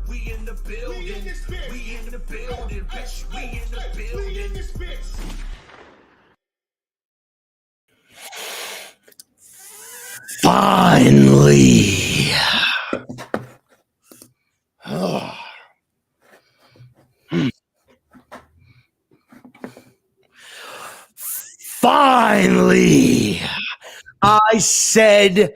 We in the building. We in this bitch. We in the building, bitch. We in the building. We in this bitch. Finally. Finally. I said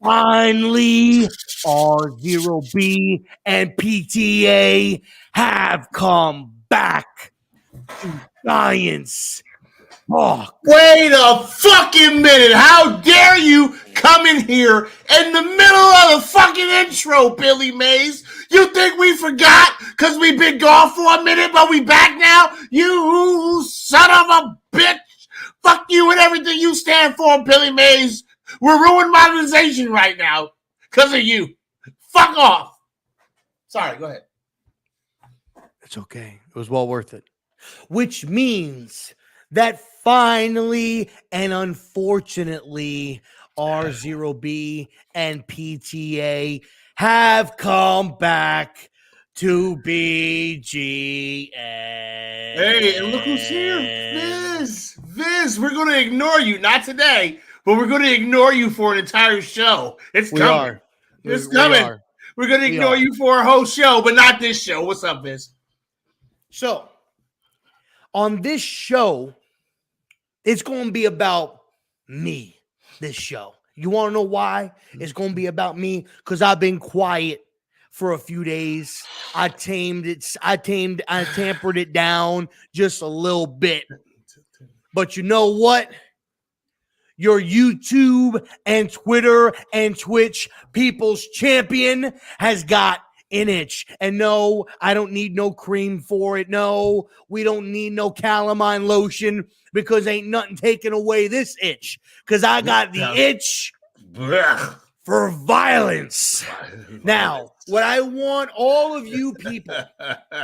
finally RZeroB and PTA have come back to science. Fuck. Wait a fucking minute. How dare you come in here in the middle of the fucking intro, Billy Mays? You think we forgot because we've been gone for a minute, but we back now? You son of a bitch. Fuck you and everything you stand for, Billy Mays. We're ruining monetization right now because of you. Fuck off. Sorry, go ahead. It's okay. It was well worth it. Which means that finally and unfortunately, RZeroB and PTA have come back to BGN. Hey, and look who's here. Viz, we're going to ignore you. Not today, but we're going to ignore you for an entire show. It's coming. It's coming. We're going to ignore you for a whole show, but not this show. What's up, Viz? So, on this show, it's going to be about me, this show. You want to know why it's going to be about me? Because I've been quiet for a few days. I tampered it down just a little bit. But you know what? Your YouTube and Twitter and Twitch people's champion has got an itch. And no, I don't need no cream for it. No, we don't need no calamine lotion because ain't nothing taking away this itch. Because I got the itch for violence. Now, what I want all of you people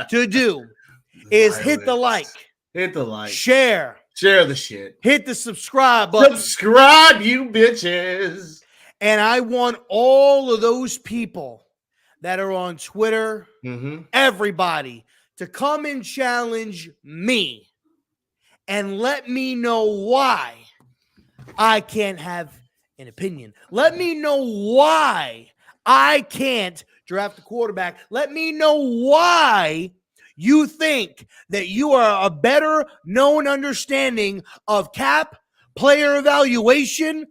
to do is hit the like. Hit the like. Share the shit. Hit the subscribe button. Subscribe, you bitches. And I want all of those people that are on Twitter, everybody, to come and challenge me and let me know why I can't have an opinion. Let me know why I can't draft a quarterback. Let me know why you think that you are a better known understanding of cap, player evaluation,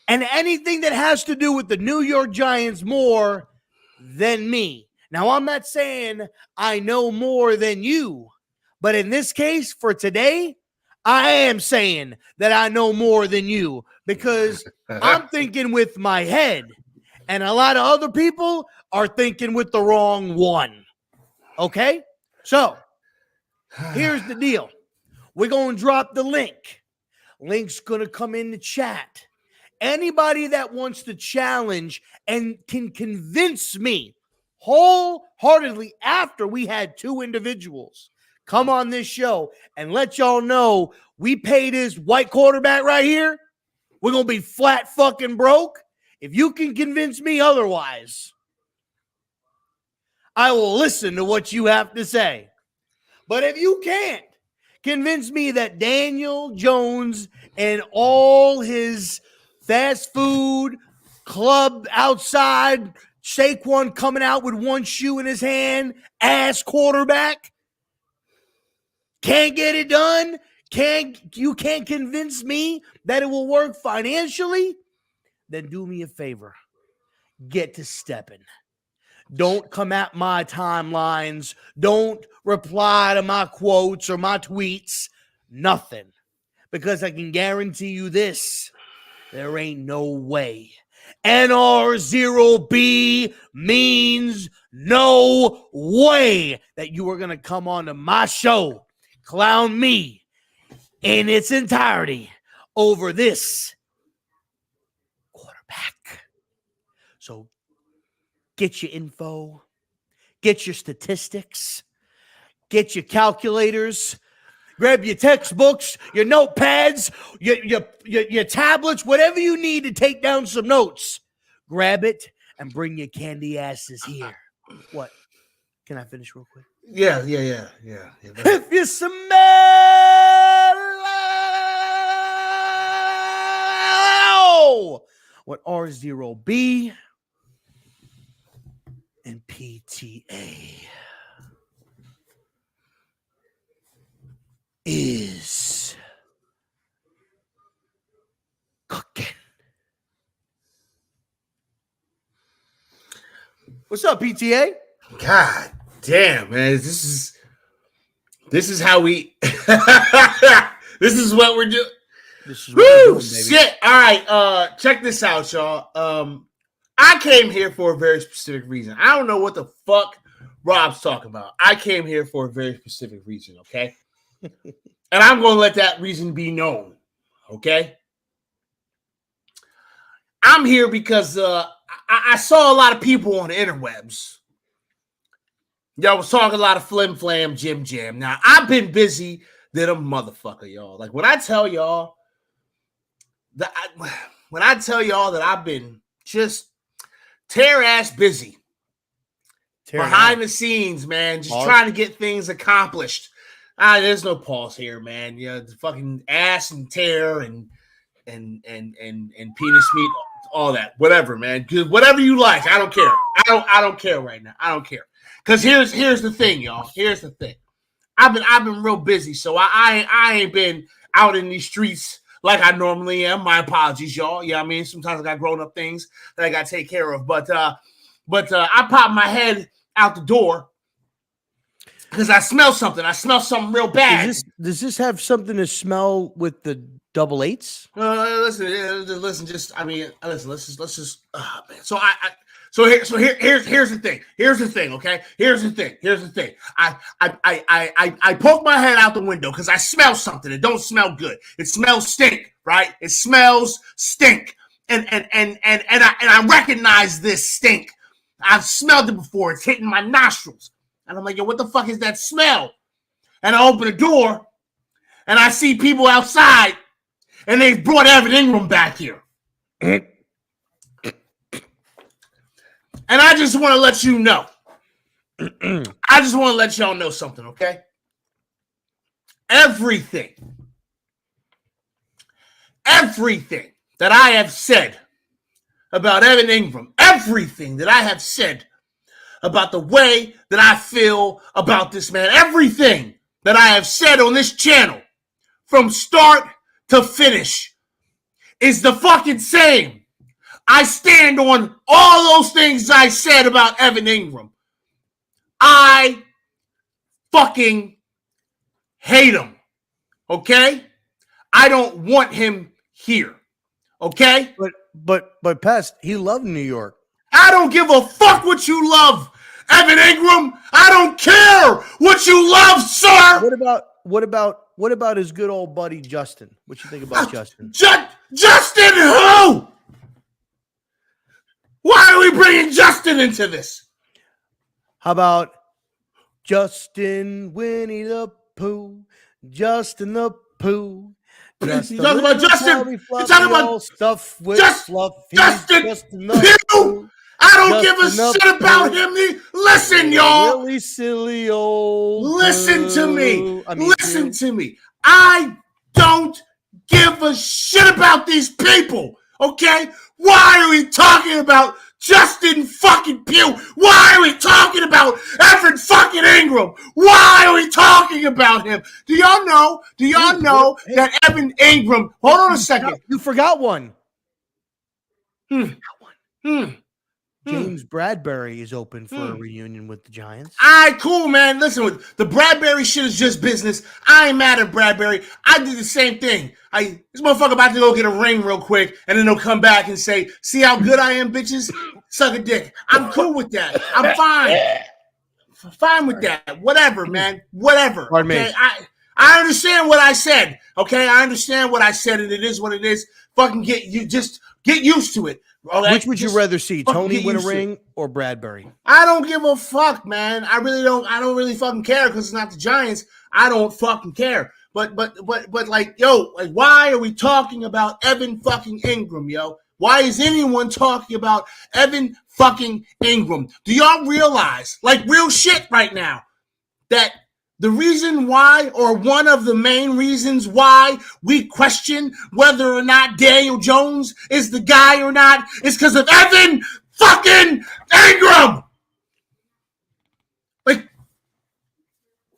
and anything that has to do with the New York Giants more than me. Now, I'm not saying I know more than you, but in this case, for today, I am saying that I know more than you because I'm thinking with my head, and a lot of other people are thinking with the wrong one. Okay? So, here's the deal. We're going to drop the link. Link's going to come in the chat. Anybody that wants to challenge and can convince me wholeheartedly after we had two individuals come on this show and let y'all know we paid this white quarterback right here, we're going to be flat fucking broke. If you can convince me otherwise, I will listen to what you have to say. But if you can't convince me that Daniel Jones and all his fast food, club outside, Saquon coming out with one shoe in his hand, ass quarterback, can't get it done, you can't convince me that it will work financially, then do me a favor. Get to stepping. Don't come at my timelines. Don't reply to my quotes or my tweets. Nothing. Because I can guarantee you this. There ain't no way. NR0B means no way that you are going to come on to my show, clown me in its entirety over this quarterback. So get your info, get your statistics, get your calculators, grab your textbooks, your notepads, your tablets, whatever you need to take down some notes. Grab it and bring your candy asses here. What? Can I finish real quick? Yeah. If you smell what RZeroB and PTA is cooking. What's up, PTA? God damn, man. This is how we this is what we're doing. This is what we're doing, baby. Shit. All right, check this out, y'all. I came here for a very specific reason. I don't know what the fuck Rob's talking about. I came here for a very specific reason, okay? And I'm going to let that reason be known, okay? I'm here because I saw a lot of people on the interwebs. Y'all was talking a lot of flim flam, jim jam. Now, I've been busy than a motherfucker, y'all. Like, when I tell y'all that I've been just tear-ass busy behind the scenes, man, just trying to get things accomplished. There's no pause here, man. Yeah, the fucking ass and tear and penis meat, all that, whatever, man. Whatever you like, I don't care. I don't care right now. I don't care. Cause here's the thing, y'all. Here's the thing. I've been real busy, so I ain't been out in these streets like I normally am. My apologies, y'all. Yeah, I mean, sometimes I got grown up things that I got to take care of, but I popped my head out the door because I smell something. I smell something real bad. Does this have something to smell with the double 8s? Listen. Let's just. Man. So here's the thing. Here's the thing. Okay. Here's the thing. I poke my head out the window because I smell something. It don't smell good. It smells stink, right? It smells stink, and I recognize this stink. I've smelled it before. It's hitting my nostrils, and I'm like, yo, what the fuck is that smell? And I open the door, and I see people outside, and they've brought Evan Ingram back here. And I just want to let you know. I just want to let y'all know something, okay? Everything that I have said about Evan Ingram, everything that I have said about the way that I feel about this man, everything that I have said on this channel from start to finish is the fucking same. I stand on all those things I said about Evan Ingram. I fucking hate him. Okay? I don't want him here. Okay? But Pest, he loved New York. I don't give a fuck what you love, Evan Ingram. I don't care what you love, sir. What about his good old buddy Justin? What you think about Justin? Justin who? Why are we bringing Justin into this? How about Justin Winnie the Pooh? Justin the Poo. You talking about Justin? You talking about stuff with Justin Pugh? I don't give a shit about him. Listen, y'all. Really silly old. Listen to me. Listen to me. I don't give a shit about these people. Okay? Why are we talking about Justin fucking Pugh? Why are we talking about Evan fucking Ingram? Why are we talking about him? Do y'all know that Evan Ingram? Hold on a second. You forgot one. James Bradbury is open for a reunion with the Giants. All right, cool, man. Listen, the Bradbury shit is just business. I ain't mad at Bradbury. I did the same thing. This motherfucker about to go get a ring real quick, and then he'll come back and say, see how good I am, bitches? Suck a dick. I'm cool with that. I'm fine with that. Whatever, man. Whatever. Pardon me. I understand what I said. Okay, I understand what I said, and it is what it is. Fucking get used to it. Okay? Which would you rather see, Tony win a ring or Bradbury? I don't give a fuck, man. I don't really fucking care because it's not the Giants. I don't fucking care. But like, yo, like, why are we talking about Evan fucking Ingram, yo? Why is anyone talking about Evan fucking Ingram? Do y'all realize, like real shit right now, that the reason why, or one of the main reasons why we question whether or not Daniel Jones is the guy or not is because of Evan fucking Ingram? Like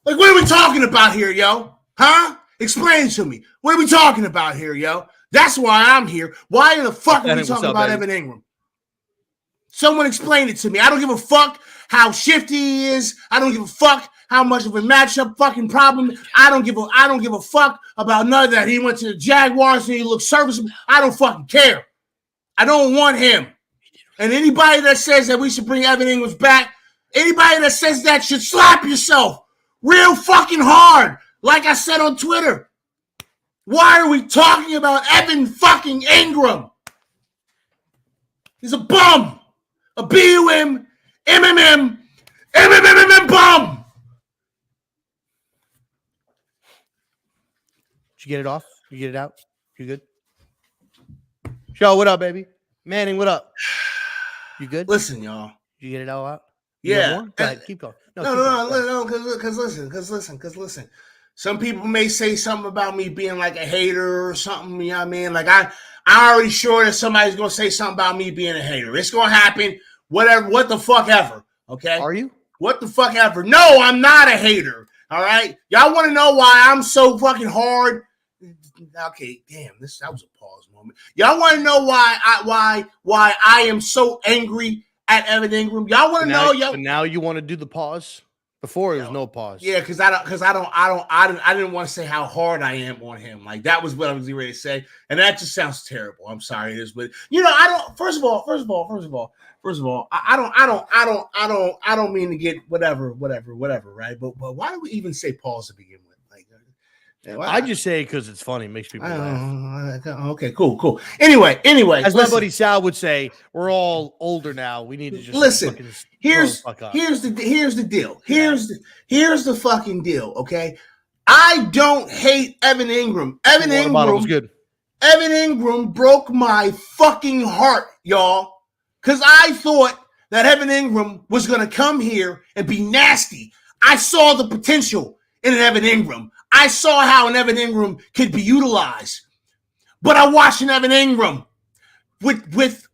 what are we talking about here, yo? Huh? Explain to me. What are we talking about here, yo? That's why I'm here. Why the fuck are we talking about Evan Ingram? Someone explain it to me. I don't give a fuck how shifty he is. I don't give a fuck how much of a matchup fucking problem. I don't give a fuck about none of that. He went to the Jaguars and he looked serviceable. I don't fucking care. I don't want him. And anybody that says that we should bring Evan Ingram back, anybody that says that should slap yourself real fucking hard. Like I said on Twitter. Why are we talking about Evan fucking Ingram? He's a bum. A BUM, MMM, bum. Did you get it off? You get it out? You good? Show, what up, baby? Manning, what up? You good? Listen, y'all. Did you get it all out? Yeah. Go ahead, keep going. No, because listen. Some people may say something about me being like a hater or something, you know what I mean? Like I already sure that somebody's going to say something about me being a hater. It's going to happen, whatever, what the fuck ever, okay? Are you? What the fuck ever. No, I'm not a hater, all right? Y'all want to know why I'm so fucking hard? Okay, damn, that was a pause moment. Y'all want to know why I am so angry at Evan Ingram? Y'all want to know? But now you want to do the pause? Before, there was no pause. Yeah, because I didn't want to say how hard I am on him. Like that was what I was ready to say, and that just sounds terrible. I'm sorry, it is, but you know, I don't. First of all, I don't mean to get whatever, right? But why do we even say pause to begin with? Like, I just say it because it's funny, it makes people laugh. Okay, cool. Anyway, as my buddy Sal would say, we're all older now. We need to just listen. Here's the deal. Here's the fucking deal. Okay, I don't hate Evan Ingram. Evan Ingram was good. Evan Ingram broke my fucking heart, y'all, because I thought that Evan Ingram was gonna come here and be nasty. I saw the potential in an Evan Ingram. I saw how an Evan Ingram could be utilized, but I watched an Evan Ingram with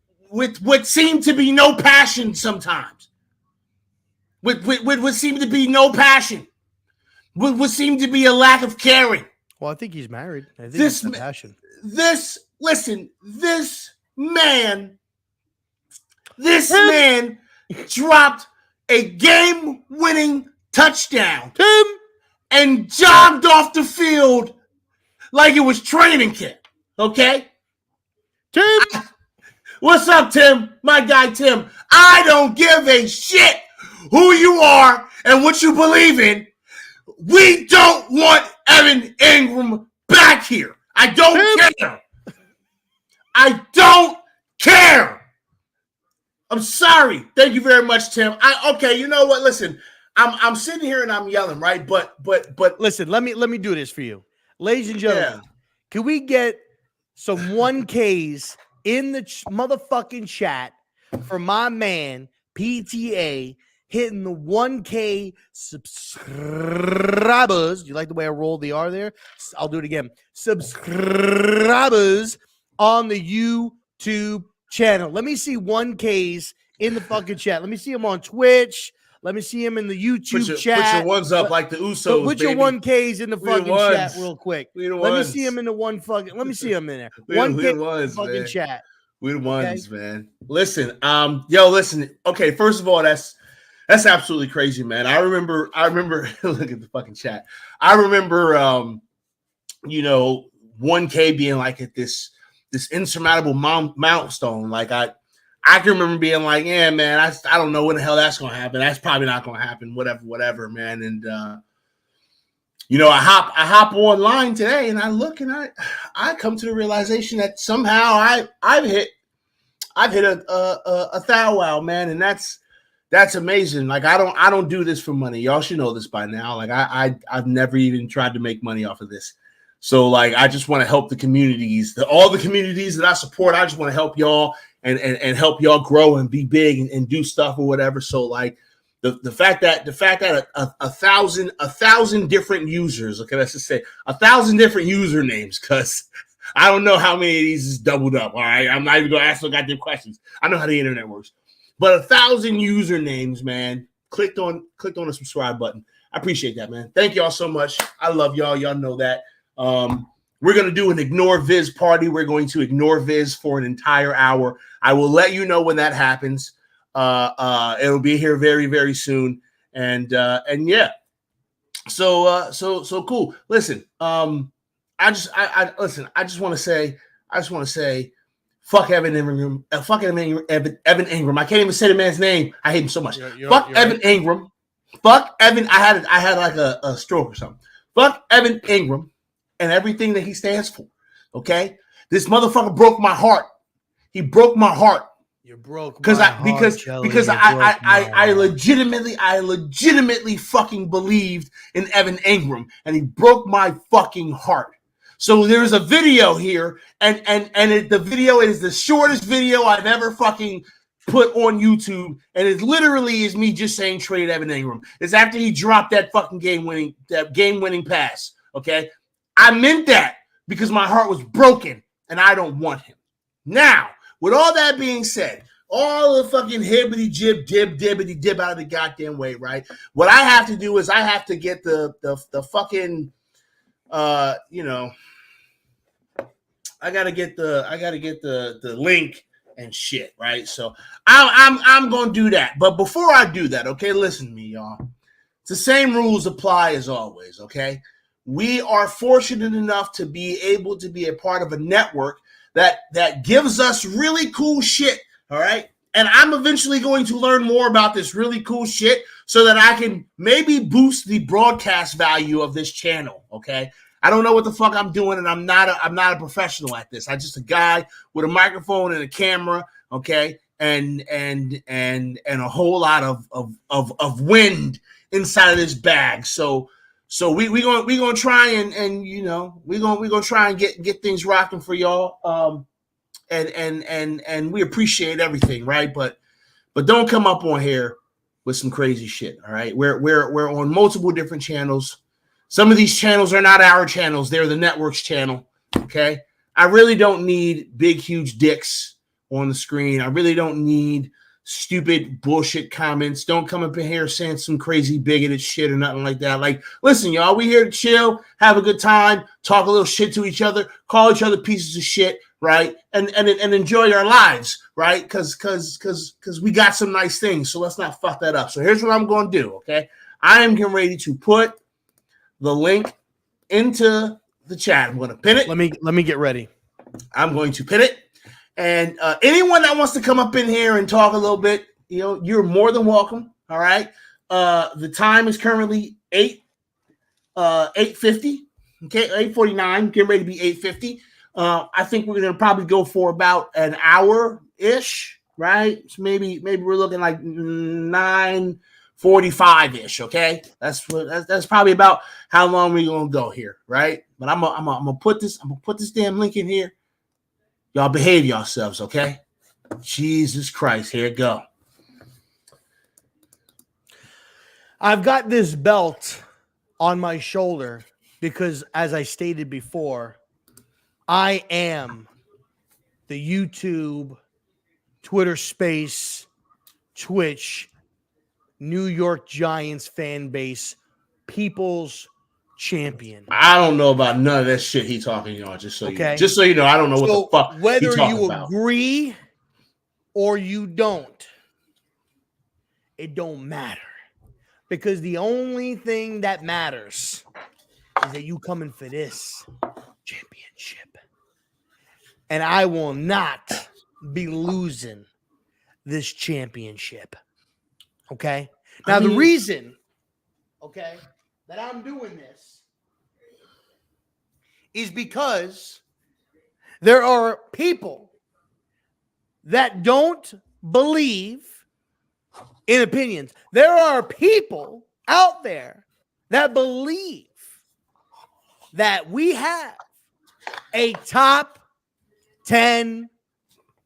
what seemed to be no passion sometimes. With what seemed to be no passion. With what seemed to be a lack of caring. Well, I think he's married. I think it's no passion. This man dropped a game-winning touchdown. Tim! And jogged off the field like it was training camp. Okay? Tim! What's up, Tim? My guy, Tim. I don't give a shit who you are and what you believe in. We don't want Evan Ingram back here. I don't care. I don't care. I'm sorry. Thank you very much, Tim. Okay, you know what? Listen. I'm sitting here and I'm yelling, right? But listen, let me do this for you. Ladies and gentlemen, can we get some 1Ks in the motherfucking chat for my man PTA hitting the 1K subscribers? You like the way I rolled the R there? I'll do it again. Subscribers on the YouTube channel. Let me see 1Ks in the fucking chat. Let me see them on Twitch. Let me see him in the YouTube chat. Put your ones up like the Usos. Put your 1Ks in the fucking chat real quick. Let me see him in the Let me see him in there. 1K in the fucking chat. We the ones, man. Listen, listen. Okay, first of all, that's absolutely crazy, man. I remember. Look at the fucking chat. I remember, 1K being like at this insurmountable milestone. Like I can remember being like, yeah, man, I don't know when the hell that's going to happen. That's probably not going to happen, whatever, man. And, I hop online today and I look and I come to the realization that somehow I've hit a thou wow, man. And that's amazing. Like, I don't do this for money. Y'all should know this by now. Like I've never even tried to make money off of this. So like, I just want to help the communities, all the communities that I support. I just want to help y'all and help y'all grow and be big and do stuff or whatever. So like, the fact that a thousand different users, okay, let's just say 1,000 different usernames, because I don't know how many of these is doubled up. All right, I'm not even gonna ask no goddamn questions. I know how the internet works, but 1,000 usernames, man. Clicked on the subscribe button. I appreciate that, man. Thank y'all so much. I love y'all. Y'all know that. We're gonna do an ignore Viz party. We're going to ignore Viz for an entire hour. I will let you know when that happens. It'll be here very, very soon. And yeah. So cool. Listen, I just want to say, fuck Evan Ingram. Fuck Evan Ingram. I can't even say the man's name. I hate him so much. Fuck Evan Ingram. Fuck Evan. I had like a stroke or something. Fuck Evan Ingram and everything that he stands for. Okay, this motherfucker broke my heart. He broke my heart. You broke because I I legitimately fucking believed in Evan Ingram, and he broke my fucking heart. So there's a video here, and the video is the shortest video I've ever fucking put on YouTube, and it literally is me just saying trade Evan Ingram. It's after he dropped that fucking game winning pass. Okay, I meant that because my heart was broken, and I don't want him. Now, with all that being said, all the fucking hibbity jib dibbity dib out of the goddamn way, right? What I have to do is I have to get the fucking I gotta get the link and shit, right? So I'm gonna do that. But before I do that, okay, listen to me, y'all. It's the same rules apply as always, okay? We are fortunate enough to be able to be a part of a network that gives us really cool shit, all right? And I'm eventually going to learn more about this really cool shit so that I can maybe boost the broadcast value of this channel, okay? I don't know what the fuck I'm doing, and I'm not a professional at this. I'm just a guy with a microphone and a camera, okay, and a whole lot of wind inside of this bag. So we gonna try and we gonna try and get things rocking for y'all. And we appreciate everything, right? But don't come up on here with some crazy shit. All right, we're on multiple different channels. Some of these channels are not our channels; they're the network's channel. Okay, I really don't need big, huge dicks on the screen. I really don't need stupid bullshit comments. Don't come up in here saying some crazy bigoted shit or nothing like that. Like, listen, y'all, we here to chill, have a good time, talk a little shit to each other, call each other pieces of shit, right? And enjoy our lives, right? Because we got some nice things. So let's not fuck that up. So here's what I'm going to do, okay? I am getting ready to put the link into the chat. I'm going to pin it. Let me get ready. I'm going to pin it. And anyone that wants to come up in here and talk a little bit, you're more than welcome. All right. The time is currently 8:50. Okay, 8:49. Getting ready to be 8:50. I think we're gonna probably go for about an hour ish, right? So maybe we're looking like 9:45 ish. Okay, that's probably about how long we're gonna go here, right? But I'm gonna put this damn link in here. Y'all behave yourselves, okay? Jesus Christ, here it go. I've got this belt on my shoulder because, as I stated before, I am the YouTube, Twitter Space, Twitch, New York Giants fan base, people's champion. I don't know about none of that shit he talking, y'all. Just so you know, I don't know what the fuck whether you about. Agree or you don't, it don't matter, because the only thing that matters is that you coming for this championship, and I will not be losing this championship. Okay. Now the reason, okay, that I'm doing this is because there are people that don't believe in opinions. There are people out there that believe that we have a top 10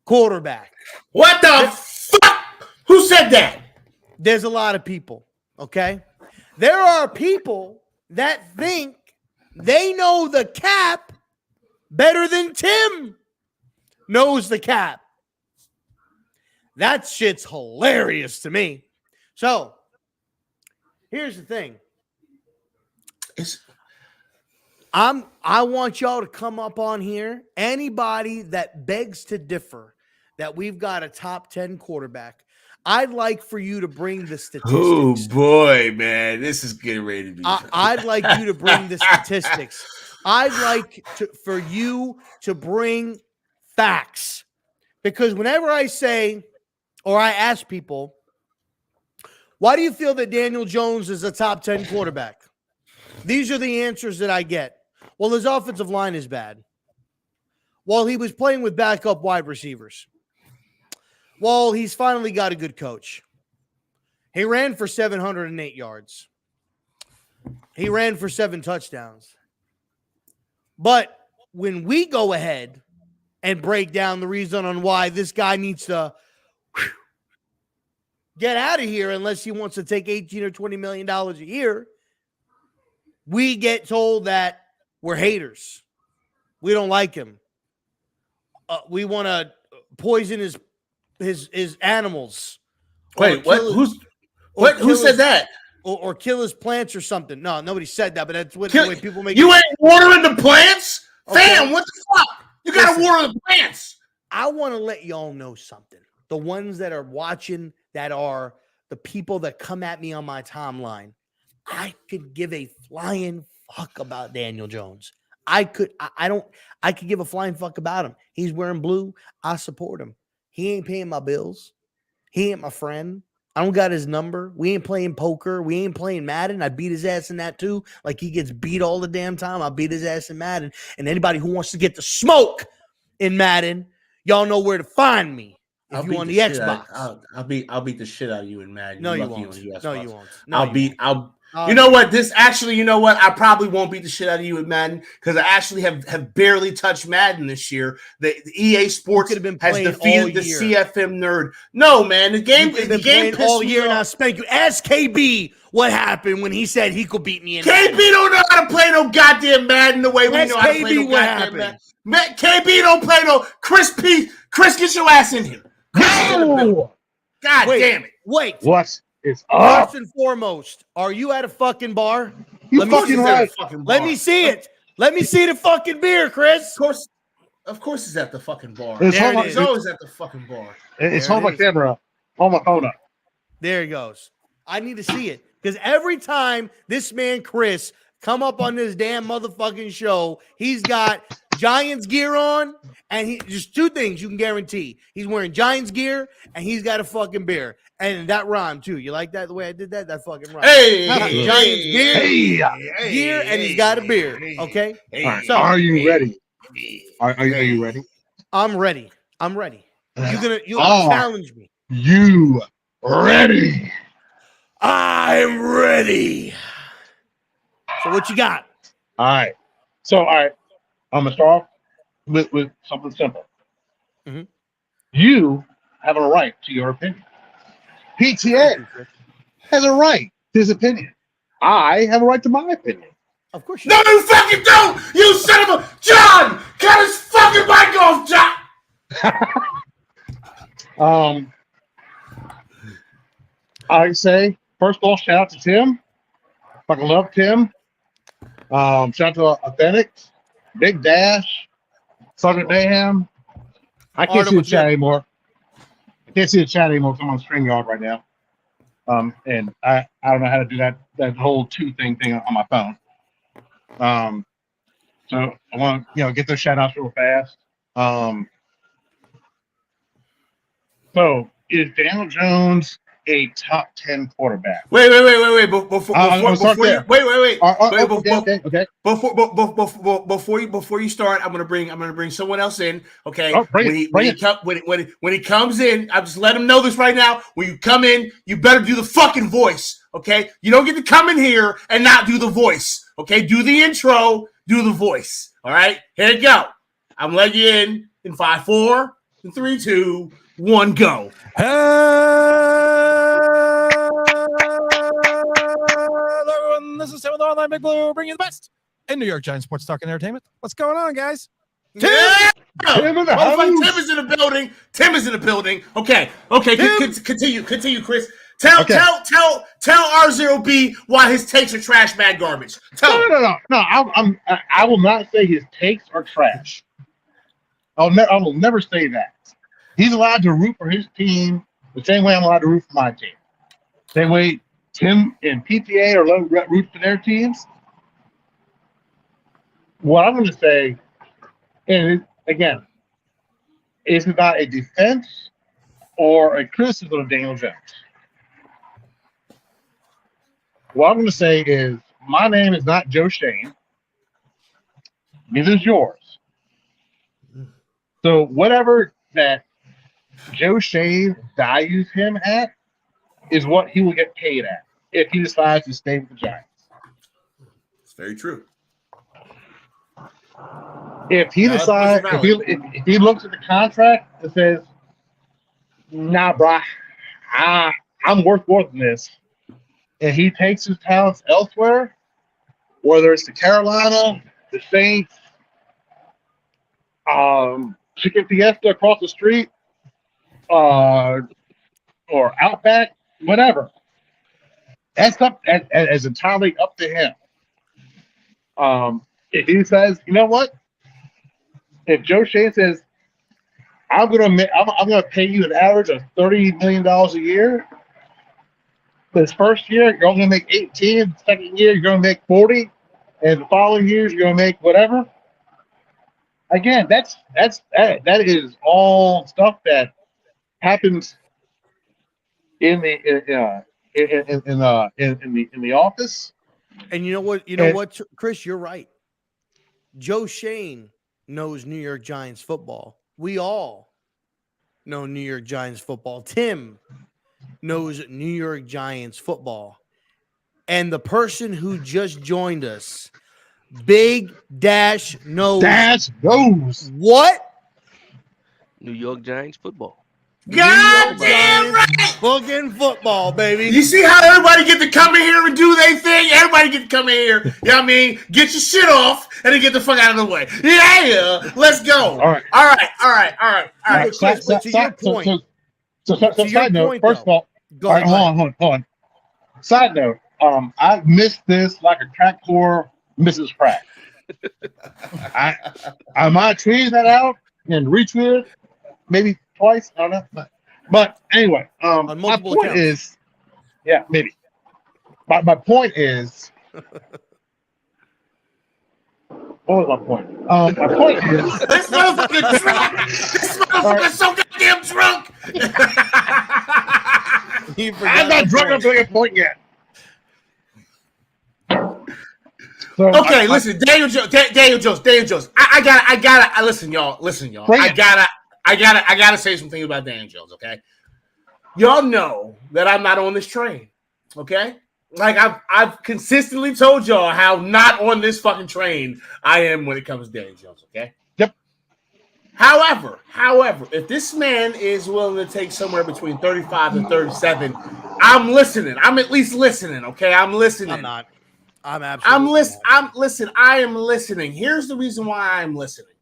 quarterback. What the fuck? Who said that? There's a lot of people, okay? There are people that think they know the cap better than Tim knows the cap. That shit's hilarious to me. So, here's the thing. I want y'all to come up on here. Anybody that begs to differ that we've got a top 10 quarterback, I'd like for you to bring the statistics. Oh boy, man, this is getting ready to be. I'd like you to bring the statistics. I'd like for you to bring facts. Because whenever I say, or I ask people, why do you feel that Daniel Jones is a top 10 quarterback? These are the answers that I get. Well, his offensive line is bad. Well, he was playing with backup wide receivers. Well, he's finally got a good coach. He ran for 708 yards. He ran for 7 touchdowns. But when we go ahead and break down the reason on why this guy needs to get out of here unless he wants to take $18 or $20 million a year, we get told that we're haters. We don't like him. We want to poison his animals. Wait, what? Who said that? Or kill his plants or something. No, nobody said that, but that's what the way people make you. Ain't watering the plants? Okay. Fam, what the fuck? You got to water the plants. I want to let y'all know something. The ones that are watching, that are the people that come at me on my timeline, I could give a flying fuck about Daniel Jones. I could give a flying fuck about him. He's wearing blue. I support him. He ain't paying my bills. He ain't my friend. I don't got his number. We ain't playing poker. We ain't playing Madden. I beat his ass in that too. Like he gets beat all the damn time. I beat his ass in Madden. And anybody who wants to get the smoke in Madden, y'all know where to find me. If you on the Xbox, I'll beat the shit out of you in Madden. No, you won't. No, you won't. You know what? You know what? I probably won't beat the shit out of you in Madden because I actually have barely touched Madden this year. The EA Sports has defeated the CFM nerd. No, man, the game all year. And I spank you. Ask KB what happened when he said he could beat me. KB don't know how to play no goddamn Madden the way we know how to play no goddamn Madden. KB don't play no Chris, get your ass in here. No! God damn it. Wait. What is up? First and foremost, are you at a fucking bar? You fucking right. Let me see it. Let me see the fucking beer, Chris. Of course he's at the fucking bar. He's always at the fucking bar. It's on my camera. On my phone. There he goes. I need to see it. Because every time this man, Chris, come up on this damn motherfucking show, he's got Giants gear on, and just 2 things you can guarantee. He's wearing Giants gear, and he's got a fucking beer. And that rhymed, too. You like that, the way I did that? That fucking rhymed. Giants gear, and he's got a beer. Okay? Right. So, are you ready? Are you ready? I'm ready. You'll challenge me. You ready? I'm ready. So what you got? All right. I'm going to start off with something simple. Mm-hmm. You have a right to your opinion. PTA has a right to his opinion. I have a right to my opinion. Of course you do. No, you fucking don't! You son of a... John! Cut his fucking mic off, John! I say, first of all, shout out to Tim. Fucking love Tim. Shout out to Authentic, Big Dash, Sergeant Mayhem. I can't see the chat anymore. I'm on StreamYard right now. And I don't know how to do that whole 2-thing on my phone. So I want to get those shout outs real fast. So is Daniel Jones a top 10 quarterback? Wait. Before you start, I'm gonna bring someone else in. Okay. When he comes in, I'll just let him know this right now. When you come in, you better do the fucking voice. Okay. You don't get to come in here and not do the voice. Okay, do the intro, do the voice. All right, here you go. I'm letting you in 5, 4, 3, 2, 1, go. Hello, everyone. This is Tim with Online Big Blue, bringing you the best in New York Giants sports talk and entertainment. What's going on, guys? Yeah! Tim in the Motherfucker, house. Tim is in the building. Tim is in the building. Okay. Continue, Chris. Tell RZeroB why his takes are trash, mad garbage. Tell him. No. I will not say his takes are trash. I will never say that. He's allowed to root for his team the same way I'm allowed to root for my team. Same way Tim and PTA are allowed to root for their teams. What I'm going to say, and again, is not a defense or a criticism of Daniel Jones. What I'm going to say is, my name is not Joe Shane. Neither is yours. So whatever that Joe Shane values him at is what he will get paid at if he decides to stay with the Giants. It's very true. If he decides, if he looks at the contract and says, "Nah, bro, I'm worth more than this," and he takes his talents elsewhere, whether it's to Carolina, the Saints, Chicken Fiesta across the street, or Outback, whatever, that's up as entirely up to him. If he says, you know what? If Joe Shane says, I'm gonna pay you an average of $30 million a year. This first year, you're only gonna make 18. The second year, you're gonna make 40, and the following years, you're gonna make whatever. Again, that is all stuff that happens in the office. And you know what, Chris, you're right. Joe Shane knows New York Giants football. We all know New York Giants football. Tim knows New York Giants football. And the person who just joined us, Big Dash knows. Dash knows What? New York Giants football. Goddamn right. Fucking football, baby. You see how everybody get to come in here and do their thing? Everybody get to come in here, you know what I mean? Get your shit off and then get the fuck out of the way. Yeah, let's go. All right. Chris, but to your point. So side note, first of all, Go all right, ahead. hold on. Side note, I missed this like a crack whore misses crack. I might tweet that out and retweet it, maybe twice. I don't know, but anyway, my point accounts. is, yeah, maybe. My point is, what was my point? My point is, This motherfucker drunk. This motherfucker's so goddamn drunk. I'm not drunk enough to make a point yet. So Okay, listen, Daniel Jones. I gotta. Listen, y'all. I gotta say something about Daniel Jones. Okay, y'all know that I'm not on this train. Okay, like I've consistently told y'all how not on this fucking train I am when it comes to Daniel Jones. Okay. Yep. However, if this man is willing to take somewhere between 35 and 37, I'm listening. I'm at least listening. Okay, I'm listening. I'm not. I'm absolutely. I am listening. Here's the reason why I'm listening.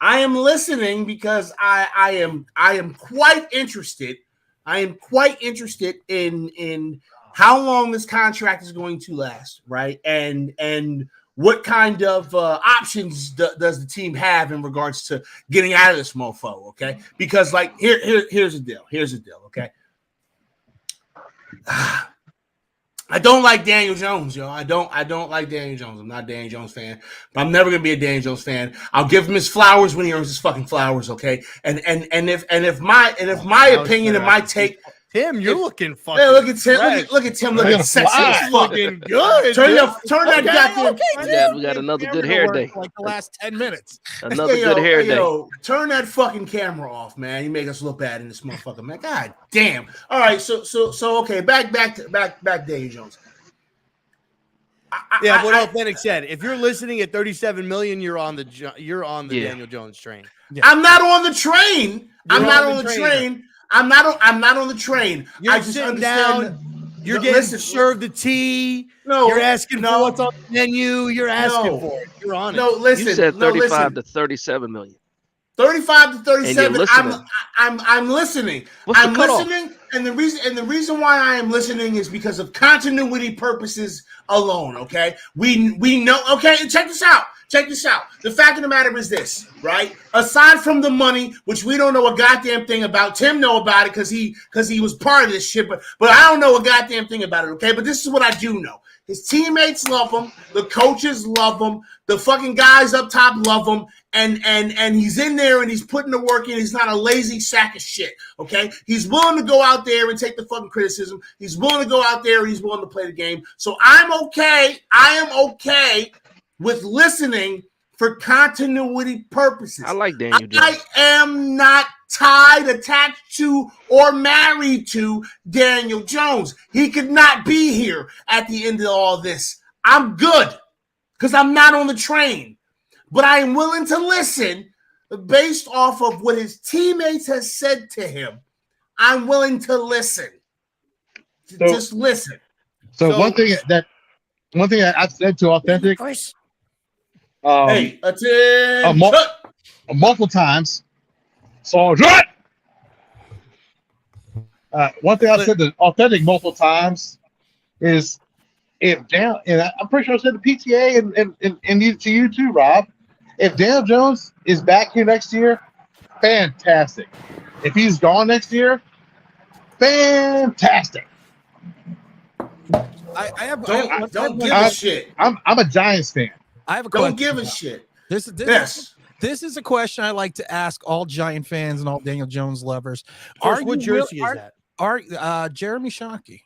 I am listening because I am quite interested. I am quite interested in how long this contract is going to last, right? And what kind of options does the team have in regards to getting out of this mofo? Okay, because like here's the deal. Okay. I don't like Daniel Jones, yo. I don't like Daniel Jones. I'm not a Daniel Jones fan, but I'm never gonna be a Daniel Jones fan. I'll give him his flowers when he earns his fucking flowers, okay? And if my opinion and my take, Tim, you're looking fucking. man, look at Tim, fresh. look at Tim, looking sexy as fuck. Looking good. Turn that Okay, goddamn. Tim. We got another good hair day. For like the last 10 minutes. Another Hey, good hair day. yo, turn that fucking camera off, man. You make us look bad in this motherfucker, man. God damn. All right, so okay, back Daniel Jones. Yeah, what Authentic said. If you're listening at 37 million, you're on the Yeah. Daniel Jones train. I'm not on the train. I'm You're not on on the the train. train. I'm not on the train. You're I just sitting understand. down. You're No, getting listen, served the tea. No, You're asking no, for what's on the menu. You're asking no, for it. You're on no. it. Listen, You said no, 35 listen. to 37 million. 35 to And you're 37. listening. I'm listening. What's the I'm cutoff? listening, and the reason why I am listening is because of continuity purposes alone. Okay, we know. Okay, and check this out. Check this out. The fact of the matter is this, right? Aside from the money, which we don't know a goddamn thing about, Tim know about it because he was part of this shit, but I don't know a goddamn thing about it. Okay, but this is what I do know. His teammates love him. The coaches love him. The fucking guys up top love him. And he's in there and he's putting the work in. He's not a lazy sack of shit, okay? He's willing to go out there and take the fucking criticism. He's willing to go out there and he's willing to play the game. So I'm okay. I am okay with listening for continuity purposes. I like Daniel Jones. I am not tied, attached to, or married to Daniel Jones. He could not be here at the end of all this. I'm good because I'm not on the train. But I am willing to listen based off of what his teammates has said to him. I'm willing to listen. Just listen. So one thing I've said to Authentic, Hey, attention. multiple times. So one thing I've said to Authentic multiple times is if down, and I'm pretty sure I said to PTA and to you too, Rob. If Daniel Jones is back here next year, fantastic. If he's gone next year, fantastic. Don't give a shit. I'm a Giants fan. I have a Don't question. give a shit. This is a question I like to ask all Giant fans and all Daniel Jones lovers. What jersey is that? Are Jeremy Shockey?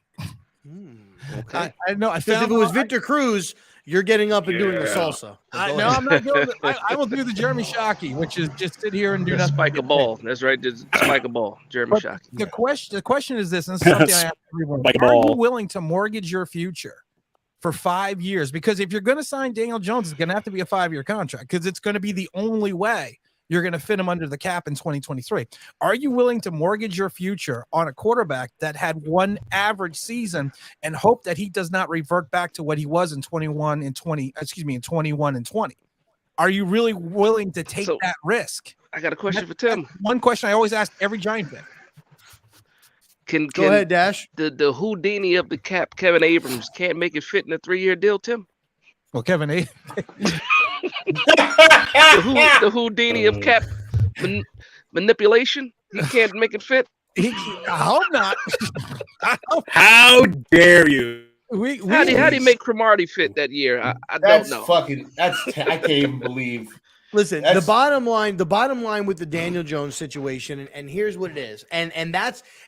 Okay. I know. I Because found if it was Victor Cruz, you're getting up and doing the salsa. I'm not doing I will do the Jeremy Shockey, which is just sit here and do Just nothing. spike a ball. That's right. Just spike a ball. Jeremy But Shockey. the question is this, and this is something I ask everyone. Spike a Are you ball. willing to mortgage your future for 5 years? Because if you're going to sign Daniel Jones, it's going to have to be a 5-year contract because it's going to be the only way you're going to fit him under the cap in 2023. Are you willing to mortgage your future on a quarterback that had one average season and hope that he does not revert back to what he was in 21 and 20? In 21 and 20. Are you really willing to take that risk? I got a question for Tim. One question I always ask every Giant fan. Go ahead, Dash. The Houdini of the cap, Kevin Abrams, can't make it fit in a 3-year deal, Tim? Well, Kevin, the Houdini of cap manipulation, he can't make it fit. I hope not. How dare you? How do you make Cromartie fit that year? I don't know. I can't even believe. Listen, the bottom line with the Daniel Jones situation, and here's what it is, and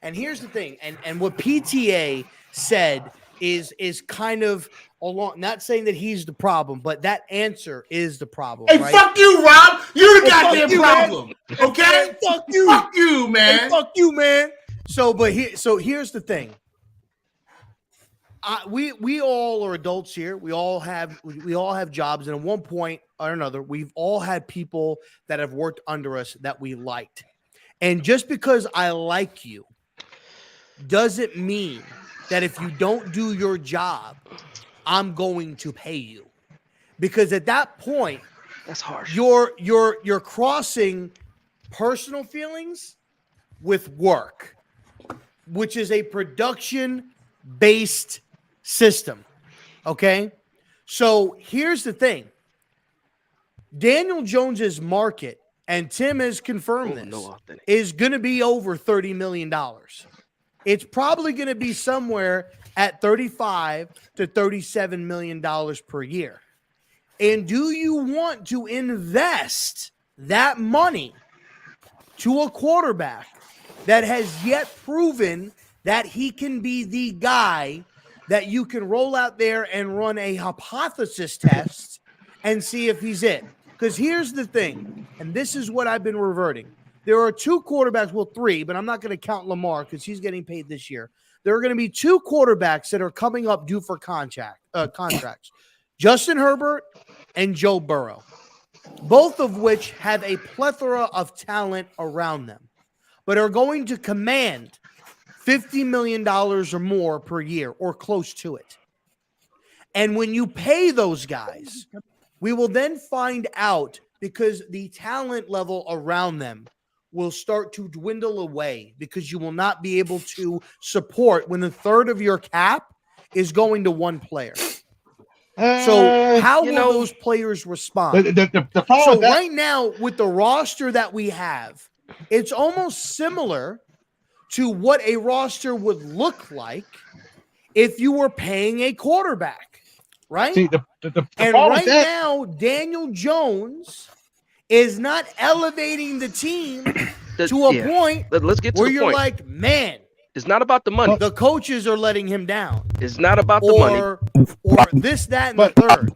here's the thing, and what PTA said is kind of along, not saying that he's the problem, but that answer is the problem. Hey, right? fuck you, Rob. You're the goddamn you, problem. Man. Okay? Hey, fuck you, man. Hey, fuck you, man. So here's the thing. We all are adults here. We all have jobs, and at one point or another, we've all had people that have worked under us that we liked. And just because I like you doesn't mean that if you don't do your job, I'm going to pay you. Because at that point, that's harsh. You're crossing personal feelings with work, which is a production-based system. Okay? So here's the thing. Daniel Jones's market, and Tim has confirmed is going to be over $30 million. It's probably going to be somewhere at $35 to $37 million per year. And do you want to invest that money to a quarterback that has yet proven that he can be the guy that you can roll out there and run a hypothesis test and see if he's it? Because here's the thing, and this is what I've been reverting. There are 2 quarterbacks, well, 3, but I'm not going to count Lamar because he's getting paid this year. There are going to be 2 quarterbacks that are coming up due for contracts. Justin Herbert and Joe Burrow, both of which have a plethora of talent around them, but are going to command $50 million or more per year or close to it. And when you pay those guys, we will then find out, because the talent level around them will start to dwindle away, because you will not be able to support when a third of your cap is going to one player. So how will those players respond? The problem So with that, right now, with the roster that we have, it's almost similar to what a roster would look like if you were paying a quarterback, right? see, the And problem right with that, now, Daniel Jones is not elevating the team to a point Let's get to where the you're point. like, man, It's not about the money. the coaches are letting him down. It's not about the money. Or this, that, and the third.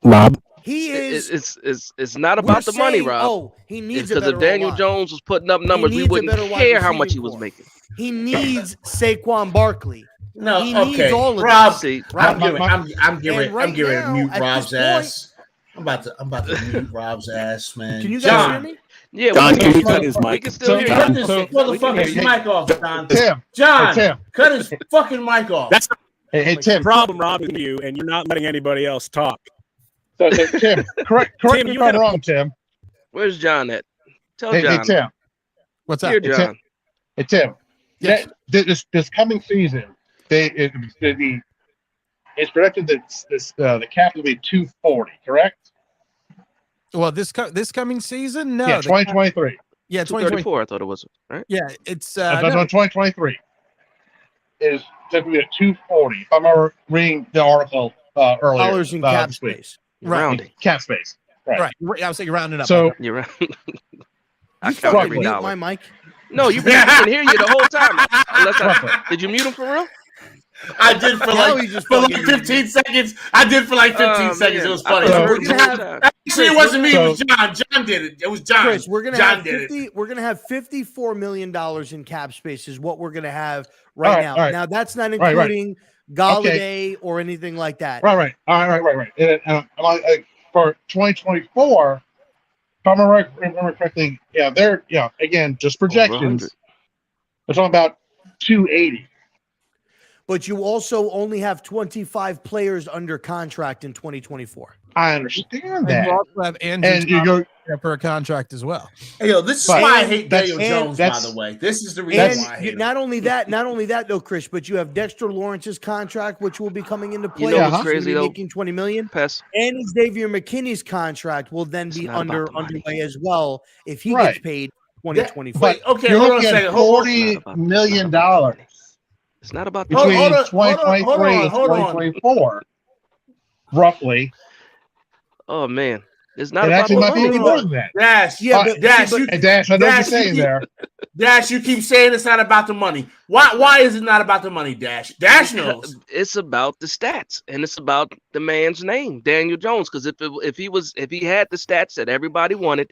Rob. He is. It's not we're about the money, saying, Rob. Oh, he needs a Because better if Daniel O-line. Jones was putting up numbers, we needs a wouldn't better wide care how much receiving he was core. making. He needs Saquon Barkley. No, He okay. needs all of Rob, this. See, I'm My- getting my- I'm getting And right I'm getting ready to now, mute at Rob's this ass. I'm about to mute Rob's ass, man. Can you guys John, hear me? yeah, John, we can can, you cut his we mic? can still hear cut you. this So- motherfucker's Hey, mic off, John. Tim, John, Tim. cut his fucking mic off. That's the hey Tim, problem, Rob, is you, and you're not letting anybody else talk. so Tim, correct Tim, me if you I'm had a- wrong, Tim. Where's John at? Tell Hey, John. Tim, What's Here, that? John. hey Tim. Yes. This coming season, it's projected that the cap will be 240, correct? Well, this coming season, no. Yeah, 2023. Yeah, 2024. 234, I thought it was. Right? Yeah, it's No, no, 2023 is going to be a 240. If I remember reading the article earlier. Dollars in cap this week. space. You're Right. rounding. Cap space. Right. right. I was saying rounding up. So You're right. I You count fucking every mute dollar. my mic. No, you can hear you the whole time. Unless Roughly. did you mute him for real? I did for Now like he just for like fucking 15 seconds. I did for like 15 Oh, seconds. man. It was I funny. thought you We're heard him gonna the whole have- time. Actually, it wasn't me. It was So- John. John did it. It was John. Chris, we're gonna John have did it. 50. We're gonna have $54 million in cap space is what we're gonna have right now. All right. Now that's not Right. including Galladay or anything like that. Right. All right. And for 2024, if I remember correctly, they're again just projections. They're talking about 280. But you also only have 25 players under contract in 2024. I understand And that, you also have Andrew and Thomas you're for a contract as well. Hey, yo, this is But- why I hate Daniel and Jones, by that's- the way. This is the And reason why I hate him. not only that, though, Chris, but you have Dexter Lawrence's contract, which will be coming into play. know what's He's gonna crazy, be though? making $20 million. Pest. And Xavier McKinney's contract will then It's be not about the money. underway as well if he Right. gets paid 2024. but Okay, you're hold on a looking second. at Hold on. $40 million It's not about the Hold between on, hold on, 2023 and hold on. 2024, roughly. Oh man, it's not It about actually the might be money. even more than that. Dash, Yeah, Dash, but- you, And Dash, I know what you're Dash, saying you- there. Dash, you keep saying it's not about the money. Why is it not about the money, Dash? Dash knows. It's about the stats, and it's about the man's name, Daniel Jones. Because if he had the stats that everybody wanted,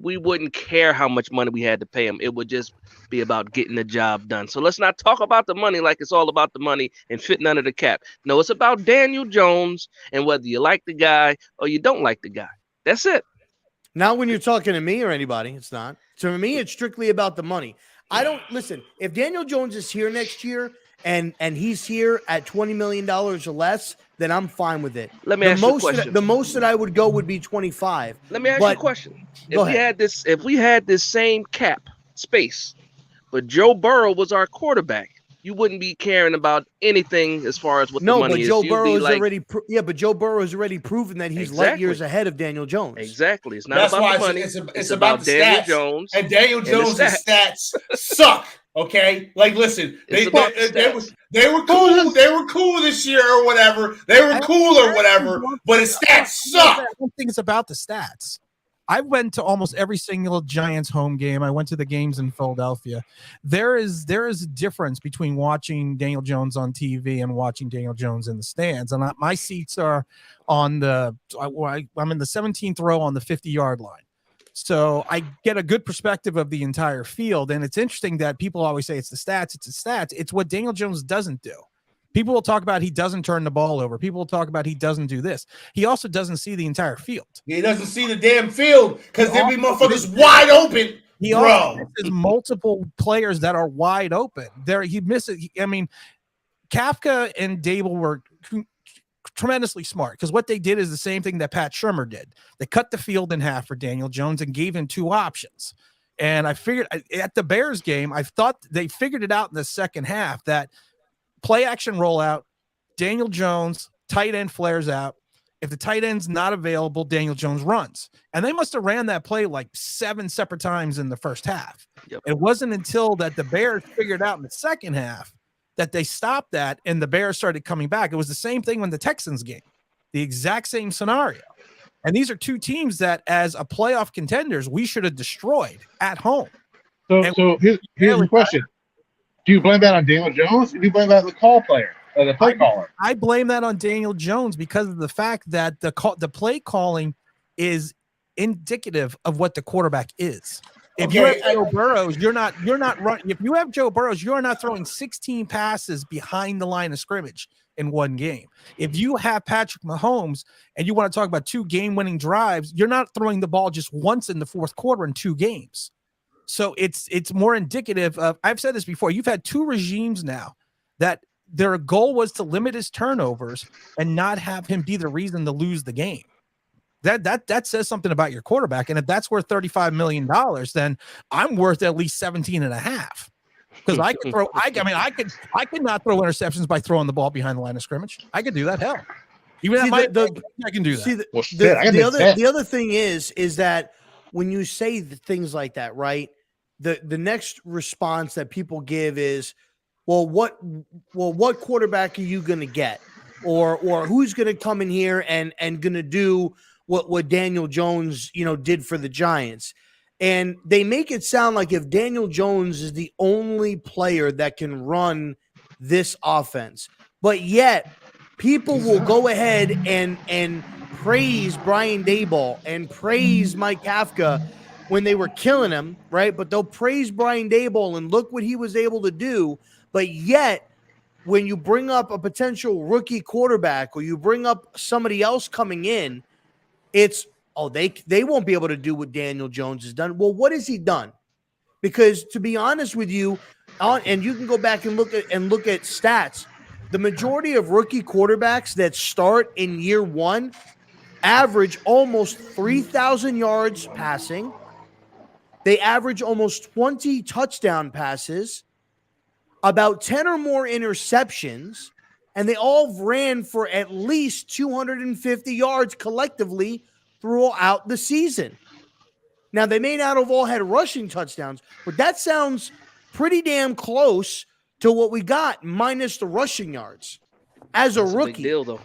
we wouldn't care how much money we had to pay him. It would just be about getting the job done. So let's not talk about the money like it's all about the money and fitting under the cap. No, it's about Daniel Jones and whether you like the guy or you don't like the guy. That's it. Not when you're talking to me or anybody. It's not. To me, it's strictly about the money. I don't listen. If Daniel Jones is here next year and he's here at $20 million or less, then I'm fine with it. Let me ask you a question. The most that I would go would be 25. Let me ask you a But- question. Go If we had this same cap space, but Joe Burrow was our quarterback, you wouldn't be caring about anything as far as what the No, money but is. Joe You'd Burrow be has like, already but Joe Burrow has already proven that he's light years Exactly. ahead of Daniel Jones. exactly. It's not That's about why the money. it's about the Daniel stats. Jones. And Daniel the Jones' stats. stats suck. Okay, like listen, It's about the they were cool this year or whatever. They were cool or whatever, but his stats suck. I don't think it's about the stats. I went to almost every single Giants home game. I went to the games in Philadelphia. There is a difference between watching Daniel Jones on TV and watching Daniel Jones in the stands. And my seats are on I'm in the 17th row on the 50-yard line. So I get a good perspective of the entire field. And it's interesting that people always say it's the stats. It's what Daniel Jones doesn't do. People will talk about he doesn't turn the ball over. People will talk about he doesn't do this. He also doesn't see the entire field. He doesn't see the damn field because there be motherfuckers wide open, He bro. also misses multiple players that are wide open. He misses. I mean, Kafka and Dable were tremendously smart because what they did is the same thing that Pat Shurmur did. They cut the field in half for Daniel Jones and gave him 2 options. And I figured at the Bears game, I thought they figured it out in the second half that play action rollout, Daniel Jones, tight end flares out. If the tight end's not available, Daniel Jones runs. And they must have ran that play like 7 separate times in the first half. Yep. It wasn't until that the Bears figured out in the second half that they stopped that and the Bears started coming back. It was the same thing when the Texans game, the exact same scenario. And these are 2 teams that as a playoff contenders, we should have destroyed at home. So here's the question. Do you blame that on Daniel Jones or do you blame that on the call player or the play caller? I blame that on Daniel Jones because of the fact that the play calling is indicative of what the quarterback is. If you have Joe Burrows, you're not running. If you have Joe Burrows, you're not throwing 16 passes behind the line of scrimmage in one game. If you have Patrick Mahomes and you want to talk about 2 game-winning drives, you're not throwing the ball just once in the fourth quarter in 2 games. So it's more indicative of, I've said this before, you've had 2 regimes now that their goal was to limit his turnovers and not have him be the reason to lose the game. That says something about your quarterback. And if that's worth $35 million, then I'm worth at least 17 and a half. Because I could throw, I could not throw interceptions by throwing the ball behind the line of scrimmage. I could do that. Hell, even See, I can do that. See, the other thing is that when you say things like that, right? The next response that people give is, well, what quarterback are you going to get, or who's going to come in here and going to do what Daniel Jones did for the Giants? And they make it sound like if Daniel Jones is the only player that can run this offense, but yet people will go ahead and praise Brian Daboll and praise Mike Kafka when they were killing him, right? But they'll praise Brian Daboll and look what he was able to do. But yet, when you bring up a potential rookie quarterback or you bring up somebody else coming in, it's, oh, they won't be able to do what Daniel Jones has done. Well, what has he done? Because to be honest with you, and you can go back and look at stats, the majority of rookie quarterbacks that start in year 1 average almost 3,000 yards passing. They average almost 20 touchdown passes, about 10 or more interceptions, and they all ran for at least 250 yards collectively throughout the season. Now, they may not have all had rushing touchdowns, but that sounds pretty damn close to what we got, minus the rushing yards as a rookie. Big deal, though.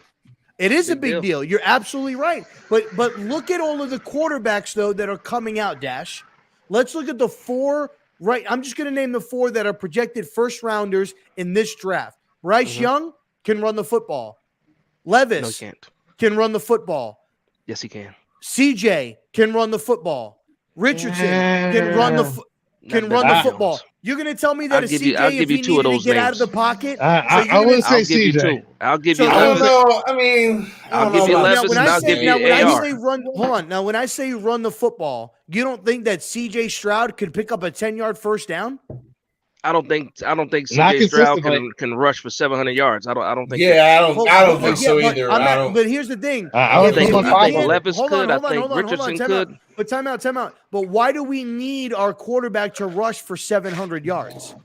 It is a big deal. You're absolutely right. But look at all of the quarterbacks, though, that are coming out, Dash. Let's look at the 4, right? I'm just going to name the 4 that are projected first rounders in this draft. Bryce Young can run the football. Levis can run the football. Yes, he can. CJ can run the football. Richardson can run the football. You're going to tell me that CJ, if he needed to get out of the pocket? I wouldn't say CJ. I'll give you I don't know. I mean, I'll give you Levis and I'll give you AR. Now, when I say run the football, you don't think that CJ Stroud could pick up a 10-yard first down? I don't think CJ Stroud can rush for 700 yards. I don't think. Yeah, I don't think so either. But here's the thing. I think Levis could. I think Richardson could. But time out. But why do we need our quarterback to rush for 700 yards?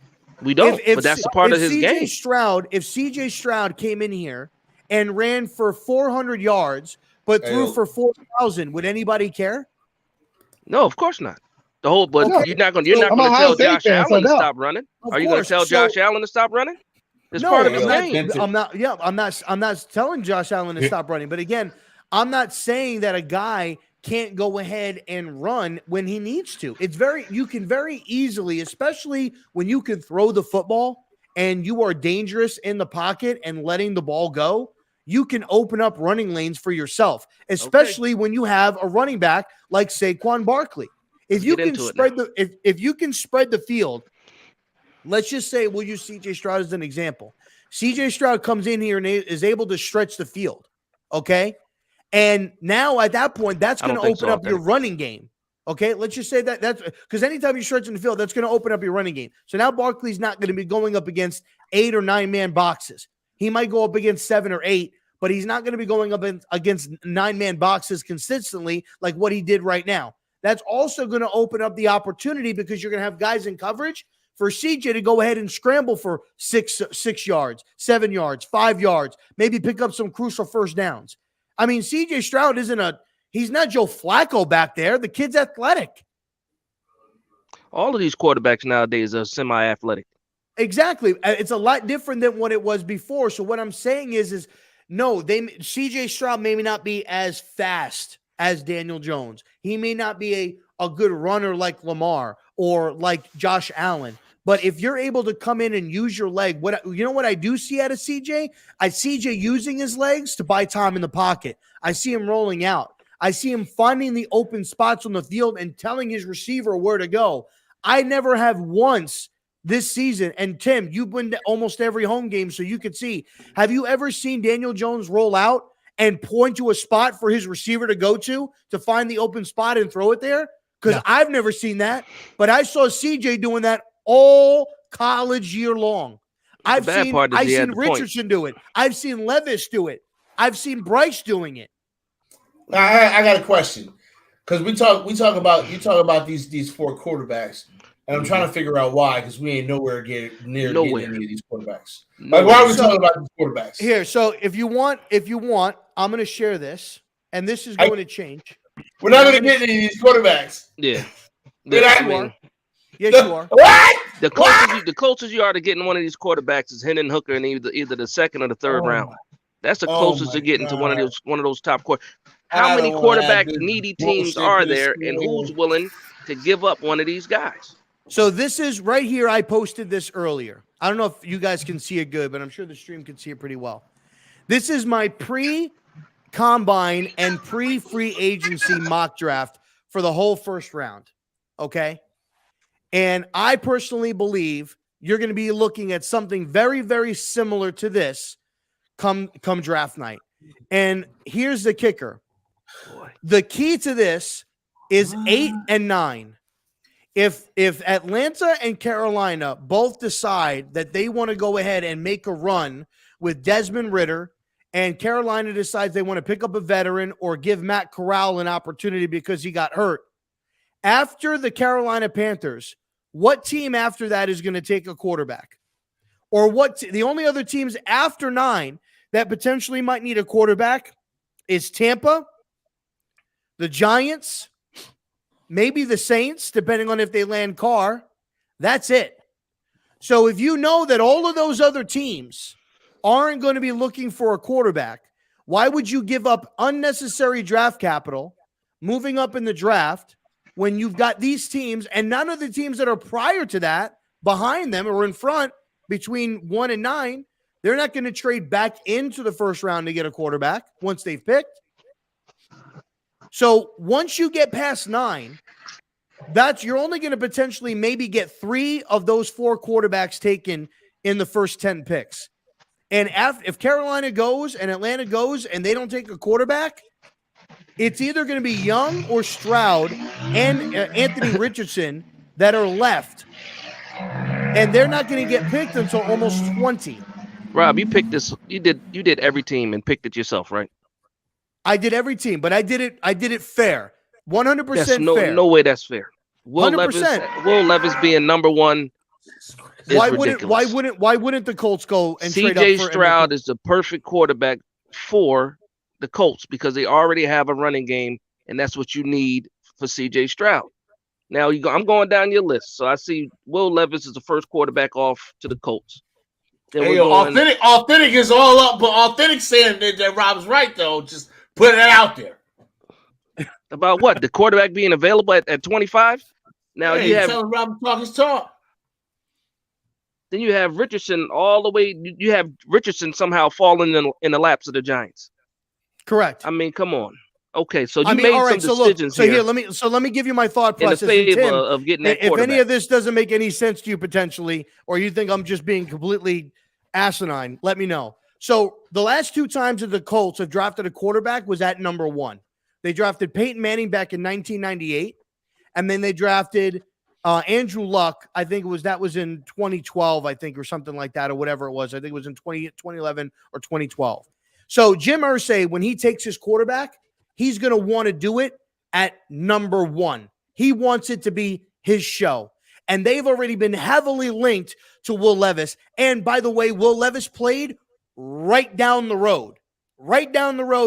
We don't. But that's a part of his game. If CJ Stroud came in here and ran for 400 yards but threw for 4,000, would anybody care? No, of course not. You're not going to tell Josh Allen to stop running. Are you going to tell Josh Allen to stop running? It's part of his game. I'm not telling Josh Allen to stop running. But again, I'm not saying that a guy can't go ahead and run when he needs to. You can very easily, especially when you can throw the football and you are dangerous in the pocket and letting the ball go, you can open up running lanes for yourself, especially when you have a running back like Saquon Barkley. If you can spread the field, let's just say we'll use CJ Stroud as an example. CJ Stroud comes in here and is able to stretch the field. Okay. And now at that point, that's going to open up your running game. Okay. Let's just say that's because anytime you're stretching the field, that's going to open up your running game. So now Barkley's not going to be going up against 8 or 9 man boxes. He might go up against 7 or 8, but he's not going to be going up against 9 man boxes consistently like what he did right now. That's also going to open up the opportunity because you're going to have guys in coverage for CJ to go ahead and scramble for 6 yards, 7 yards, 5 yards, maybe pick up some crucial first downs. I mean, CJ Stroud he's not Joe Flacco back there. The kid's athletic. All of these quarterbacks nowadays are semi-athletic. Exactly. It's a lot different than what it was before. So what I'm saying is no, CJ Stroud may not be as fast as Daniel Jones. He may not be a good runner like Lamar or like Josh Allen. But if you're able to come in and use your leg, what I do see out of CJ? I see CJ using his legs to buy time in the pocket. I see him rolling out. I see him finding the open spots on the field and telling his receiver where to go. I never have once this season, and Tim, you've been to almost every home game, so you could see. Have you ever seen Daniel Jones roll out and point to a spot for his receiver to go to find the open spot and throw it there? Because I've never seen that, but I saw CJ doing that all college year long. I've seen Richardson do it. I've seen Levis do it. I've seen Bryce doing it. I got a question because you talk about these 4 quarterbacks, and I'm trying to figure out why because we ain't nowhere getting any of these quarterbacks. Like, why are we talking about these quarterbacks here? So if you want, I'm going to share this, and this is going to change. We're not going to get any of these quarterbacks. Yeah. Yes, you are. What? The closest you are to getting one of these quarterbacks is Hendon Hooker in either the second or the third round. That's the closest to getting to one of those top quarterbacks. How many quarterback needy teams are there, and who's willing to give up one of these guys? So this is right here. I posted this earlier. I don't know if you guys can see it good, but I'm sure the stream can see it pretty well. This is my pre-combine and pre-free agency mock draft for the whole first round. Okay. And I personally believe you're going to be looking at something very, very similar to this come draft night. And here's the kicker. The key to this is 8 and 9. If Atlanta and Carolina both decide that they want to go ahead and make a run with Desmond Ridder, and Carolina decides they want to pick up a veteran or give Matt Corral an opportunity because he got hurt, after the Carolina Panthers, what team after that is going to take a quarterback? Or the only other teams after 9 that potentially might need a quarterback is Tampa, the Giants, maybe the Saints, depending on if they land Carr. That's it. So if you know that all of those other teams aren't going to be looking for a quarterback, why would you give up unnecessary draft capital moving up in the draft when you've got these teams and none of the teams that are prior to that behind them or in front between 1 and 9, they're not going to trade back into the first round to get a quarterback once they've picked. So once you get past 9, you're only going to potentially maybe get 3 of those 4 quarterbacks taken in the first 10 picks. And if Carolina goes and Atlanta goes and they don't take a quarterback, it's either going to be Young or Stroud and Anthony Richardson that are left. And they're not going to get picked until almost 20. Rob, you picked this. You did every team and picked it yourself, right? I did every team, but I did it fair. 100% fair. No way that's fair. Will Levis being number 1 is ridiculous. Why wouldn't the Colts go and trade up for CJ Stroud is the perfect quarterback for the Colts because they already have a running game, and that's what you need for CJ Stroud. Now I'm going down your list. So I see Will Levis is the first quarterback off to the Colts. Authentic is all up, but Authentic saying that Rob's right though. Just put it out there. About what? The quarterback being available at 25? Now you have telling Rob to talk his talk. Then you have Richardson all the way. You have Richardson somehow falling in the laps of the Giants. Correct. I mean, come on. Okay, so you made some decisions here. Let me give you my thought process. In the favor of getting that quarterback. If any of this doesn't make any sense to you potentially, or you think I'm just being completely asinine, let me know. So the last 2 times that the Colts have drafted a quarterback was at number 1. They drafted Peyton Manning back in 1998, and then they drafted Andrew Luck. I think that was in 2012, I think, or something like that, or whatever it was. I think it was in 2011 or 2012. So Jim Irsay, when he takes his quarterback, he's going to want to do it at number 1. He wants it to be his show. And they've already been heavily linked to Will Levis. And by the way, Will Levis played right down the road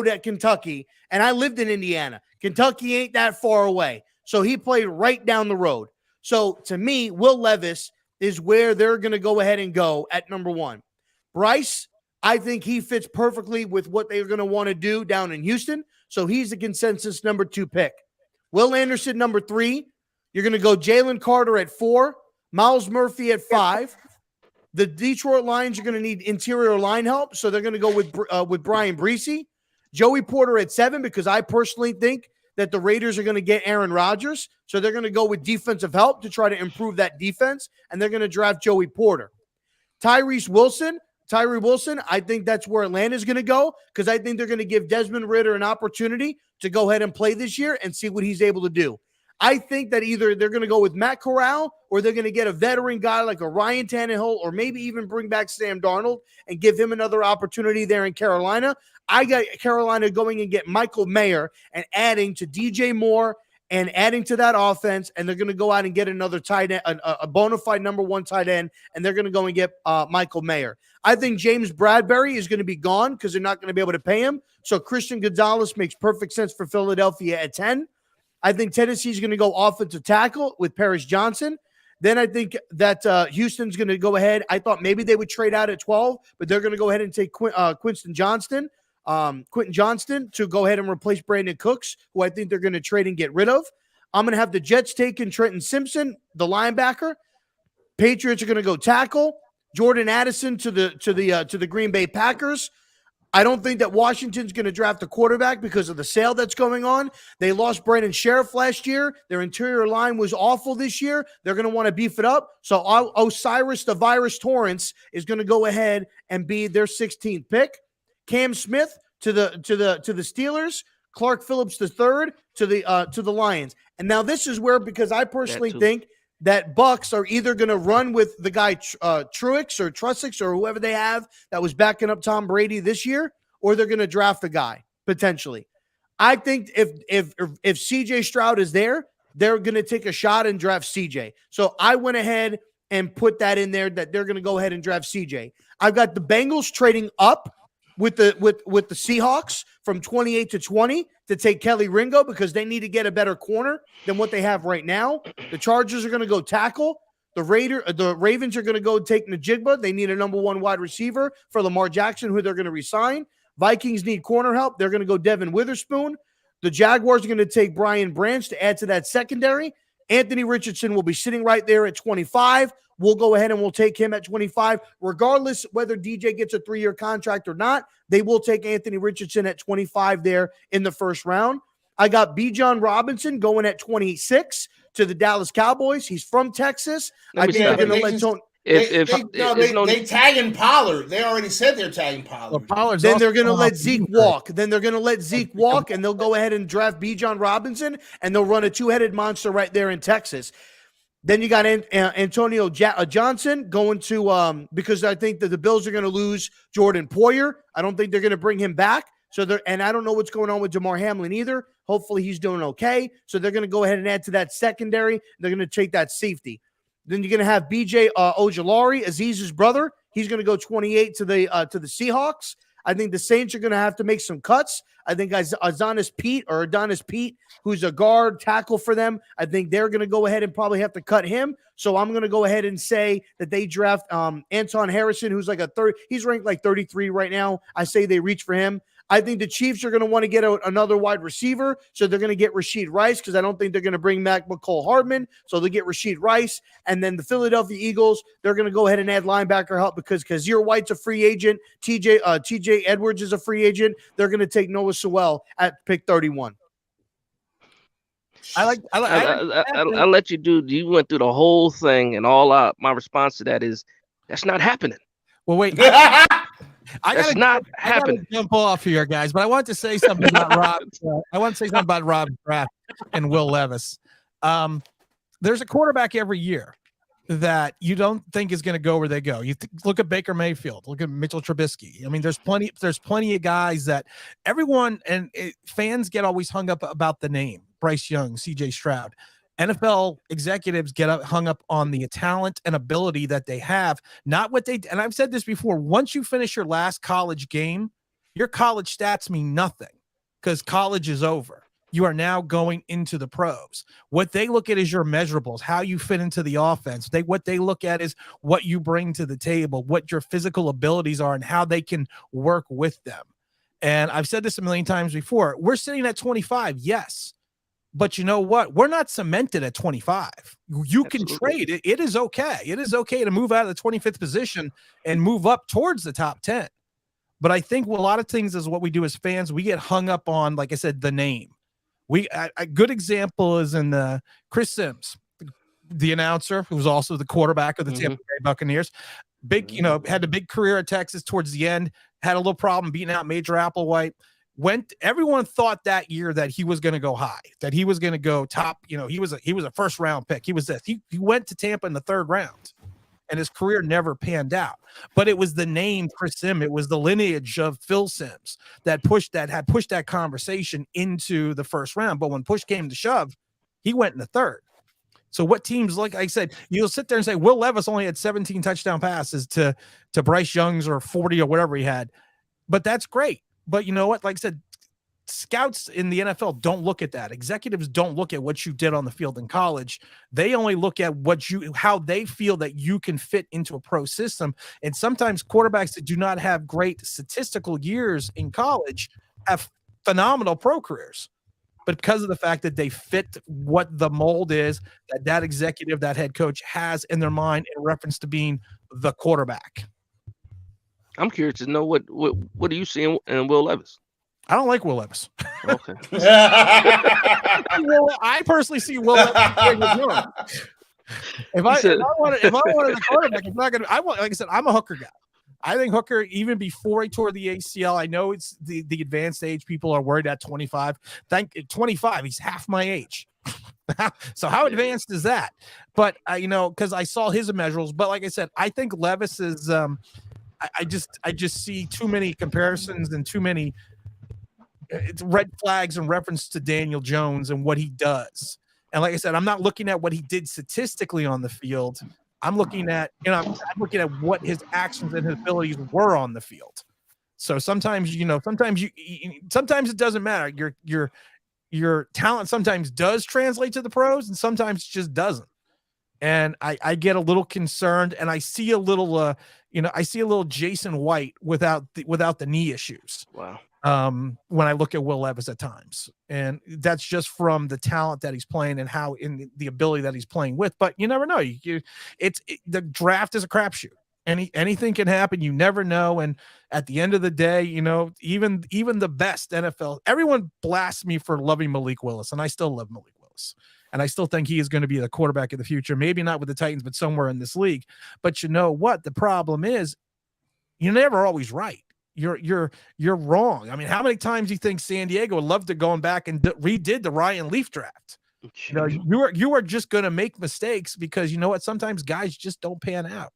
at Kentucky. And I lived in Indiana. Kentucky ain't that far away. So he played right down the road. So to me, Will Levis is where they're going to go ahead and go at number 1. Bryce, I think he fits perfectly with what they're going to want to do down in Houston. So he's the consensus number 2 pick. Will Anderson, number 3. You're going to go Jalen Carter at 4, Miles Murphy at 5. The Detroit Lions are going to need interior line help, so they're going to go with Brian Breesy. Joey Porter at 7, because I personally think that the Raiders are going to get Aaron Rodgers, so they're going to go with defensive help to try to improve that defense, and they're going to draft Joey Porter. Tyree Wilson, I think that's where Atlanta's going to go, because I think they're going to give Desmond Ridder an opportunity to go ahead and play this year and see what he's able to do. I think that either they're going to go with Matt Corral or they're going to get a veteran guy like a Ryan Tannehill, or maybe even bring back Sam Darnold and give him another opportunity there in Carolina. I got Carolina going and get Michael Mayer and adding to DJ Moore and adding to that offense, and they're going to go out and get another tight end, a bona fide number 1 tight end, and they're going to go and get Michael Mayer. I think James Bradbury is going to be gone because they're not going to be able to pay him. So Christian Gonzalez makes perfect sense for Philadelphia at 10. I think Tennessee's going to go offensive tackle with Paris Johnson. Then I think that Houston's going to go ahead. I thought maybe they would trade out at 12, but they're going to go ahead and take Quentin Johnston to go ahead and replace Brandon Cooks, who I think they're going to trade and get rid of. I'm going to have the Jets taking Trenton Simpson, the linebacker. Patriots are going to go tackle Jordan Addison to the Green Bay Packers. I don't think that Washington's going to draft a quarterback because of the sale that's going on. They lost Brandon Sheriff last year. Their interior line was awful this year. They're going to want to beef it up. So Osiris the Virus Torrance is going to go ahead and be their 16th pick. Cam Smith to the Steelers. Clark Phillips III to the Lions. And now this is where, because I personally think that Bucks are either going to run with the guy Truex or Trussix or whoever they have that was backing up Tom Brady this year, or they're going to draft a guy potentially. I think if CJ Stroud is there, they're going to take a shot and draft CJ. So I went ahead and put that in there that they're going to go ahead and draft CJ. I've got the Bengals trading up with the Seahawks from 28 to 20 to take Kelly Ringo because they need to get a better corner than what they have right now. The Chargers are going to go tackle. The Ravens are going to go take Najigba. They need a number 1 wide receiver for Lamar Jackson, who they're going to resign. Vikings need corner help. They're going to go Devin Witherspoon. The Jaguars are going to take Brian Branch to add to that secondary. Anthony Richardson will be sitting right there at 25. We'll go ahead and we'll take him at 25. Regardless whether DJ gets a 3-year contract or not, they will take Anthony Richardson at 25 there in the first round. I got Bijan Robinson going at 26 to the Dallas Cowboys. He's from Texas. I think they're going to let Tony. They tagging Pollard. They already said they're tagging Pollard. Well, then they're going to let Zeke walk. And they'll go ahead and draft Bijan Robinson, and they'll run a 2-headed monster right there in Texas. Then you got Antonio Johnson going to because I think that the Bills are going to lose Jordan Poyer. I don't think they're going to bring him back. And I don't know what's going on with DeMar Hamlin either. Hopefully he's doing okay. So they're going to go ahead and add to that secondary. They're going to take that safety. Then you're going to have B.J. Ojulari, Aziz's brother. He's going to go 28 to the Seahawks. I think the Saints are going to have to make some cuts. I think Adonis Pete, who's a guard tackle for them, I think they're going to go ahead and probably have to cut him. So I'm going to go ahead and say that they draft Anton Harrison, who's like he's ranked like 33 right now. I say they reach for him. I think the Chiefs are going to want to get another wide receiver, so they're going to get Rashid Rice because I don't think they're going to bring back McCole Hardman, so they'll get Rashid Rice. And then the Philadelphia Eagles, they're going to go ahead and add linebacker help because Kazir White's a free agent. TJ Edwards is a free agent. They're going to take Noah Sewell at pick 31. I'll let you do. You went through the whole thing, and all my response to that is that's not happening. Well, wait. I That's gotta, not I gotta happening. jump off here, guys. But I want to say something about Rob. I want to say something about Rob Kraft and Will Levis. There's a quarterback every year that you don't think is going to go where they go. Look at Baker Mayfield. Look at Mitchell Trubisky. I mean, there's plenty of guys that everyone fans get always hung up about the name Bryce Young, CJ Stroud. NFL executives get hung up on the talent and ability that they have, not what they. And I've said this before. Once you finish your last college game, your college stats mean nothing because college is over. You are now going into the pros. What they look at is your measurables, how you fit into the offense. What they look at is what you bring to the table, what your physical abilities are, and how they can work with them. And I've said this a million times before. We're sitting at 25, yes. But you know what? We're not cemented at 25. You can trade. It is okay. It is okay to move out of the 25th position and move up towards the top 10. But I think a lot of things is what we do as fans. We get hung up on, like I said, the name. A good example is in Chris Sims, the announcer, who was also the quarterback of the Tampa Bay Buccaneers. Had a big career at Texas towards the end, had a little problem beating out Major Applewhite. Everyone thought that year that he was going to go high, that he was going to go top. He was a first round pick. He was this. He went to Tampa in the 3rd round, and his career never panned out. But it was the name Chris Sims. It was the lineage of Phil Sims that had pushed that conversation into the 1st round. But when push came to shove, he went in the 3rd. So what teams, like I said, you'll sit there and say Will Levis only had 17 touchdown passes to Bryce Young's or 40 or whatever he had, but that's great. But you know what? Like I said, scouts in the NFL don't look at that. Executives don't look at what you did on the field in college. They only look at how they feel that you can fit into a pro system. And sometimes quarterbacks that do not have great statistical years in college have phenomenal pro careers. But because of the fact that they fit what the mold is that executive, that head coach has in their mind in reference to being the quarterback. I'm curious to know what do you see in Will Levis? I don't like Will Levis. Okay. I personally see Will Levis. If I wanted a quarterback, it's not gonna. Like I said, I'm a Hooker guy. I think Hooker, even before he tore the ACL, I know it's the advanced age. People are worried at 25. 25, he's half my age. So how advanced is that? But because I saw his immeasurables. But like I said, I think Levis is. I just see too many comparisons and too many red flags in reference to Daniel Jones and what he does. And like I said, I'm not looking at what he did statistically on the field. I'm looking at what his actions and his abilities were on the field. So sometimes it doesn't matter. Your talent sometimes does translate to the pros, and sometimes it just doesn't. And I get a little concerned, and I see a little Jason White without the knee issues. Wow. When I look at Will Levis at times, and that's just from the talent that he's playing and how in the ability that he's playing with. But you never know. The draft is a crapshoot. Anything can happen. You never know. And at the end of the day, even the best NFL, everyone blasts me for loving Malik Willis, and I still love Malik Willis. And I still think he is going to be the quarterback of the future. Maybe not with the Titans, but somewhere in this league. But you know what? The problem is you're never always right. You're wrong. I mean, how many times do you think San Diego would love to go back and redid the Ryan Leaf draft? You are just going to make mistakes because you know what? Sometimes guys just don't pan out.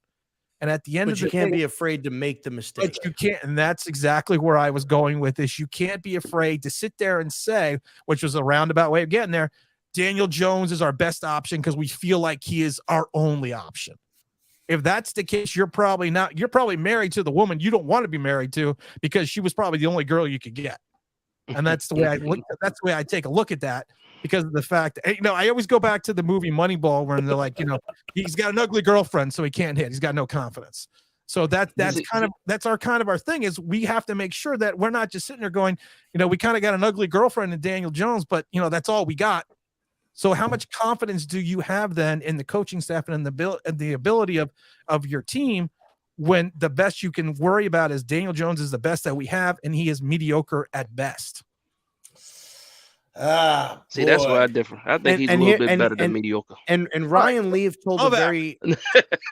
And at the end of the day, you can't be afraid to make the mistake. But you can't, and that's exactly where I was going with this. You can't be afraid to sit there and say, which was a roundabout way of getting there, Daniel Jones is our best option because we feel like he is our only option. If that's the case, you're probably not. You're probably married to the woman you don't want to be married to because she was probably the only girl you could get. And that's the way I look. That's the way I take a look at that because of the fact. I always go back to the movie Moneyball when they're like, he's got an ugly girlfriend, so he can't hit. He's got no confidence. So that's our thing is we have to make sure that we're not just sitting there going, we kind of got an ugly girlfriend in Daniel Jones, but that's all we got. So how much confidence do you have then in the coaching staff and in the ability of your team when the best you can worry about is Daniel Jones is the best that we have and he is mediocre at best? See, that's boy. where I differ. I think he's a And little here bit better than mediocre. and Ryan Leaf told Oh, a that- very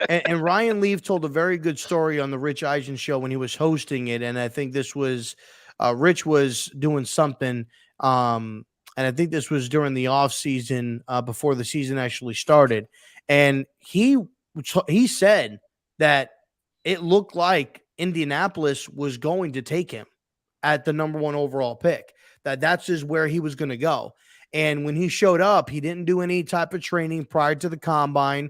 and Ryan Leaf told a very good story on the Rich Eisen show when he was hosting it, and I think this was Rich was doing something, and I think this was during the off season before the season actually started, and he said that it looked like Indianapolis was going to take him at the number 1 overall pick. That's just where he was going to go. And when he showed up, he didn't do any type of training prior to the combine.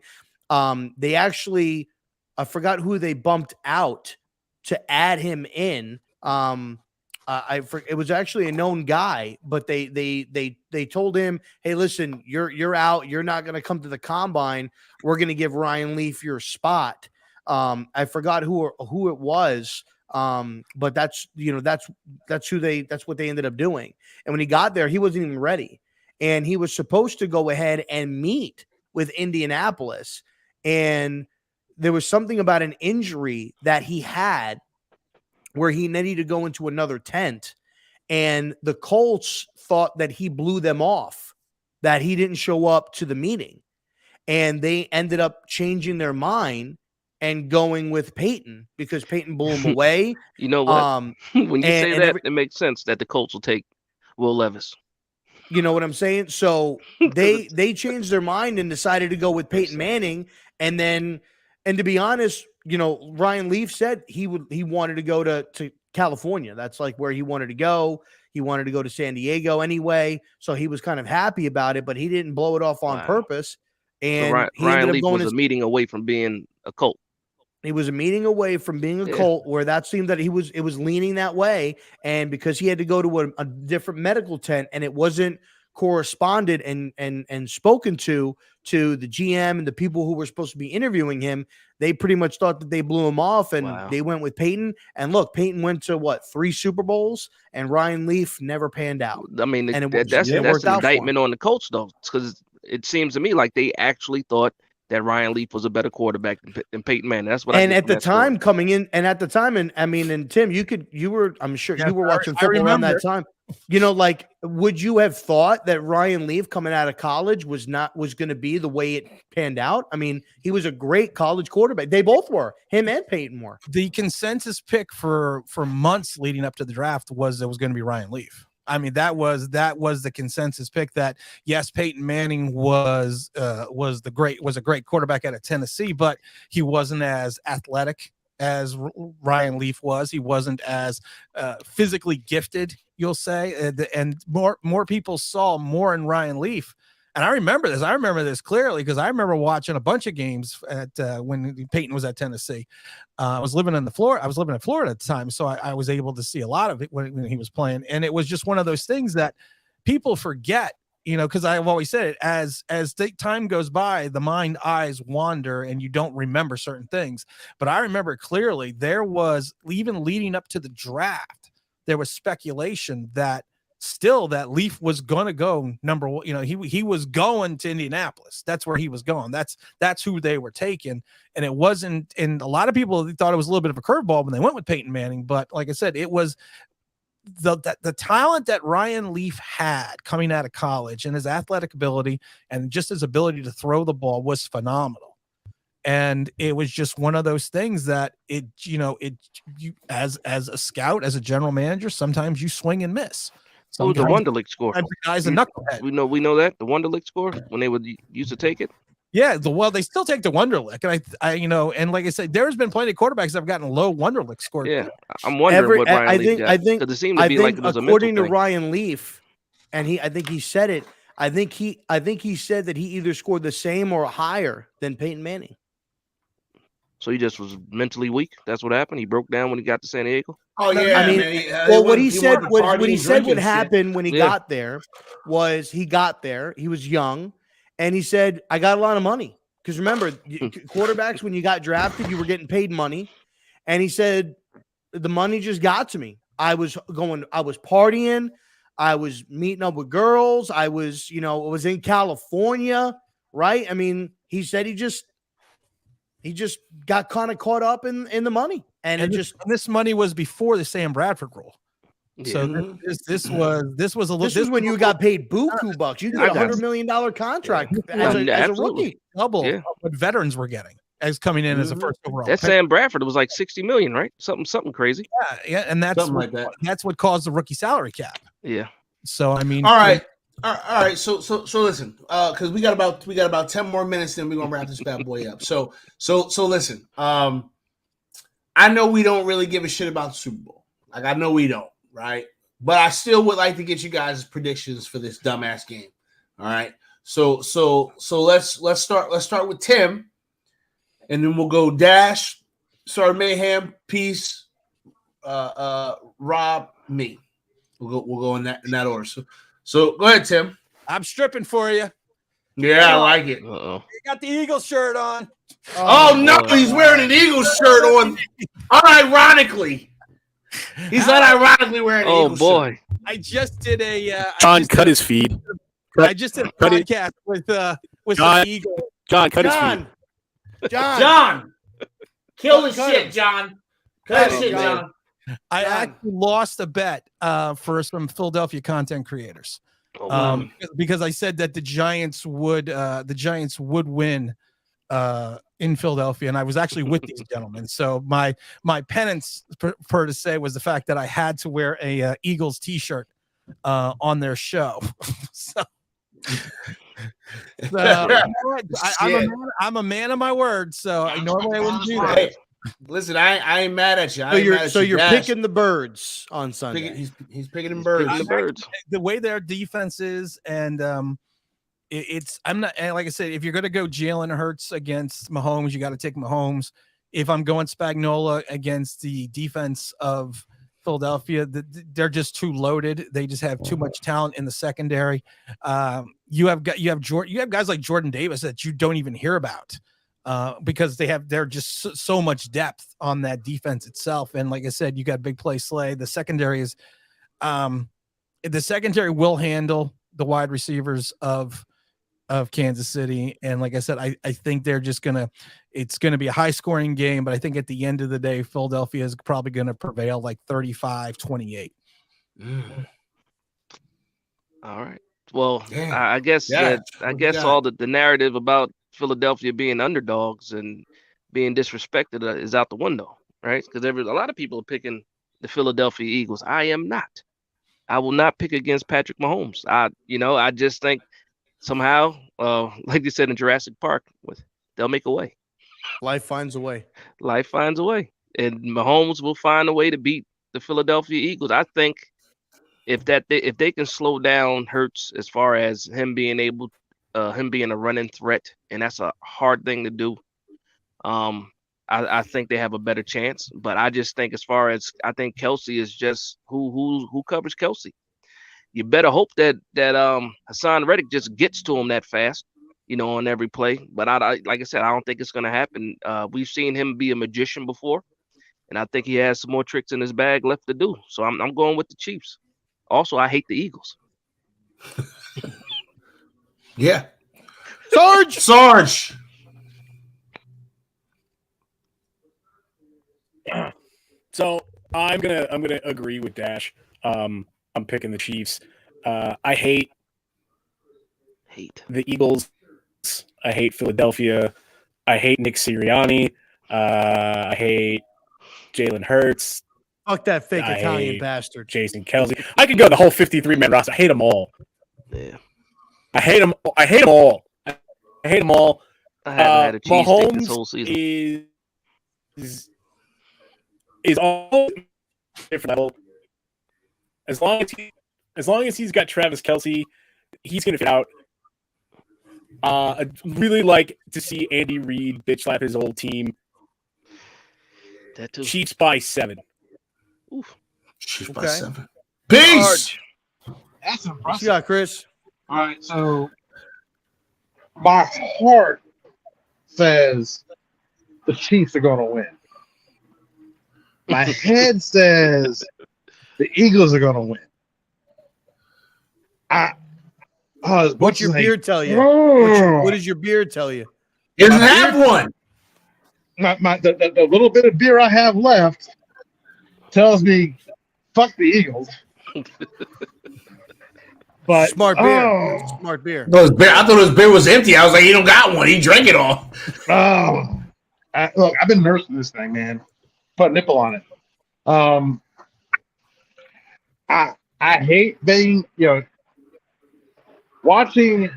They actually, I forgot who they bumped out to add him in. It was actually a known guy, but they told him, "Hey, listen, you're out. You're not going to come to the combine. We're going to give Ryan Leaf your spot." I forgot who it was. But that's what they ended up doing. And when he got there, he wasn't even ready. And he was supposed to go ahead and meet with Indianapolis. And there was something about an injury that he had where he needed to go into another tent. And the Colts thought that he blew them off, that he didn't show up to the meeting. And they ended up changing their mind and going with Peyton because Peyton blew him away. You know what? When you say that, it makes sense that the Colts will take Will Levis. You know what I'm saying? So they changed their mind and decided to go with Peyton Manning. And to be honest, Ryan Leaf said he wanted to go to California. That's like where he wanted to go. He wanted to go to San Diego anyway. So he was kind of happy about it, but he didn't blow it off on purpose. And so Ryan Leaf was a meeting away from being a Colt. He was a meeting away from being a Colt, where that seemed that it was leaning that way. And because he had to go to a different medical tent and it wasn't corresponded and spoken to the GM and the people who were supposed to be interviewing him, they pretty much thought that they blew him off and they went with Peyton. And look, Peyton went to 3 Super Bowls and Ryan Leaf never panned out. I mean, and that's an indictment on the Colts, though, because it seems to me like they actually thought that Ryan Leaf was a better quarterback than Peyton Manning. That's what. And at the time coming in, and at the time, and I mean, and Tim, I'm sure you were watching football around that time. Would you have thought that Ryan Leaf coming out of college was going to be the way it panned out? I mean, he was a great college quarterback. They both were. Him and Peyton were. The consensus pick for months leading up to the draft was it was going to be Ryan Leaf. I mean, that was the consensus pick that yes, Peyton Manning was a great quarterback out of Tennessee, but he wasn't as athletic as Ryan Leaf was. He wasn't as physically gifted, you'll say, and more people saw more in Ryan Leaf. And I remember this. I remember this clearly because I remember watching a bunch of games at when Peyton was at Tennessee. I was living in Florida at the time, so I was able to see a lot of it when he was playing. And it was just one of those things that people forget, because I've always said it, as time goes by, the mind, eyes wander, and you don't remember certain things. But I remember clearly there was, even leading up to the draft, there was speculation that Leaf was going to go number one. He was going to Indianapolis. That's where he was going. That's who they were taking. And it wasn't, and a lot of people thought it was a little bit of a curveball when they went with Peyton Manning. But like I said, it was the talent that Ryan Leaf had coming out of college and his athletic ability and just his ability to throw the ball was phenomenal. And it was just one of those things that you as a scout, as a general manager, sometimes you swing and miss. What was the Wonderlic score? The guy's a knucklehead. We know that the Wonderlic score when they would used to take it. Yeah, they still take the Wonderlic, and I and like I said, there's been plenty of quarterbacks that have gotten low Wonderlic scores. Yeah, I'm wondering what Ryan Leaf got. I think it seemed to be like it was according to thing. Ryan Leaf, and I think he said it. I think he said that he either scored the same or higher than Peyton Manning. So he just was mentally weak. That's what happened. He broke down when he got to San Diego. Oh yeah, I mean, what he said would happen when he got there was he got there. He was young, and he said, "I got a lot of money." Because remember, quarterbacks when you got drafted, you were getting paid money, and he said the money just got to me. I was partying, I was meeting up with girls, I was in California, right? I mean, he said he just got kind of caught up in the money. And this money was before the Sam Bradford rule. So this was a little. This was when you got paid buku bucks. You got $100 million contract as a rookie. Double Yeah. of what veterans were getting as coming in as a first overall. That pick. Sam Bradford was like 60 million, right? Something crazy. Yeah, and that's Something like that. That's what caused the rookie salary cap. Yeah. So I mean, All right. So listen, because we got about 10 more minutes, then we're gonna wrap this bad boy up. So listen. I know we don't really give a shit about the Super Bowl. Like, I know we don't, right? But I still would like to get you guys' predictions for this dumbass game. All right. So let's start with Tim, and then we'll go Dash, Sir Mayhem, Peace, Rob, me. We'll go in that order. So go ahead, Tim. I'm stripping for you. Yeah, I like it. Uh-oh. You got the Eagles shirt on. Oh no, he's wearing an Eagles shirt on. Unironically. He's unironically wearing an Eagles boy. shirt. I just did a John, cut his feed. I just did a cut it. podcast with John, some Eagles. John, cut his feed. John. Kill the Cut shit, him. John. Cut the Cut shit, him, John. I actually lost a bet for some Philadelphia content creators. Oh, wow. Because I said that the Giants would win in Philadelphia, and I was actually with these gentlemen. So my penance per to say was the fact that I had to wear a Eagles t-shirt on their show. so I'm a man of my word. So I normally wouldn't do that. Hey, listen, I ain't mad at you. So you're picking the Birds on Sunday. He's picking them birds. The birds. The way their defense is, and I'm not, and like I said, if you're going to go Jalen Hurts against Mahomes, you got to take Mahomes. If I'm going Spagnuolo against the defense of Philadelphia, they're just too loaded. They just have too much talent in the secondary. You have guys like Jordan Davis that you don't even hear about because they're just so much depth on that defense itself. And like I said, you got big play Slay. The secondary is the secondary will handle the wide receivers of Kansas City. And like I said, I think they're just it's going to be a high scoring game, but I think at the end of the day, Philadelphia is probably going to prevail like 35-28. All right. Well, Yeah. I guess Yeah. all the narrative about Philadelphia being underdogs and being disrespected is out the window, right? Because a lot of people are picking the Philadelphia Eagles. I am not. I will not pick against Patrick Mahomes. I just think somehow, like you said in Jurassic Park, they'll make a way. Life finds a way. Life finds a way, and Mahomes will find a way to beat the Philadelphia Eagles. I think if they can slow down Hurts as far as him being a running threat, and that's a hard thing to do. I think they have a better chance, but I just think I think Kelsey is just who covers Kelsey. You better hope that Hassan Reddick just gets to him that fast, on every play. But I like I said, I don't think it's going to happen. We've seen him be a magician before, and I think he has some more tricks in his bag left to do. So I'm going with the Chiefs. Also, I hate the Eagles. Yeah. Sarge. So I'm gonna agree with Dash. I'm picking the Chiefs. I hate the Eagles. I hate Philadelphia. I hate Nick Sirianni. I hate Jalen Hurts. Fuck that fake I Italian hate bastard. Jason Kelsey. I could go the whole 53-man roster. I hate them all. Yeah. I hate them all. I hate them all. I haven't had a cheesesteak this whole Mahomes season. is all different level. As long as he's got Travis Kelce, he's gonna fit out. I'd really like to see Andy Reid bitch slap his old team. That too. Chiefs by 7. Oof. Chiefs by Okay. 7. Peace. That's What impressive. you got, Chris? All right, so my heart says the Chiefs are going to win. My head says the Eagles are going to win. What's your beard tell you? What does your beard tell you? He doesn't have one. The little bit of beer I have left tells me fuck the Eagles. But Smart beer. oh, Smart beer. I thought his beer was empty. I was like, he don't got one. He drank it all. oh. Look, I've been nursing this thing, man. Put a nipple on it. I hate being, watching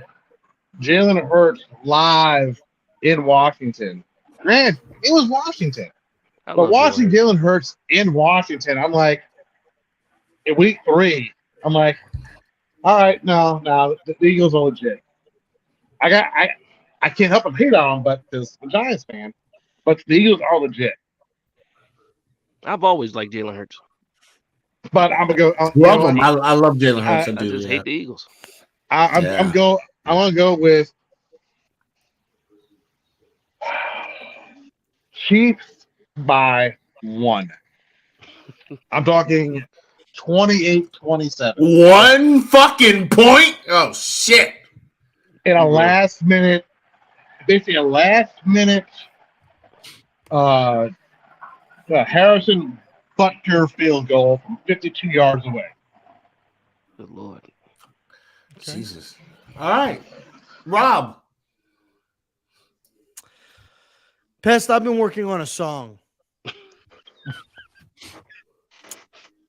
Jalen Hurts live in Washington. Man, it was Washington. But watching Jalen Hurts in Washington, I'm like, in week 3, I'm like, all right, no, the Eagles are legit. I can't help but hate on them, but because I'm a Giants fan, but the Eagles are legit. I've always liked Jalen Hurts. But I'm gonna go. Love him. I love Jalen Hurts. I just hate the Eagles. I want to go with Chiefs by 1. I'm talking 28-27. 1 fucking point? Oh shit! In a last minute, basically a last minute, Harrison Butker field goal from 52 yards away. Good Lord. Okay. Jesus. All right, Rob. Pest, I've been working on a song.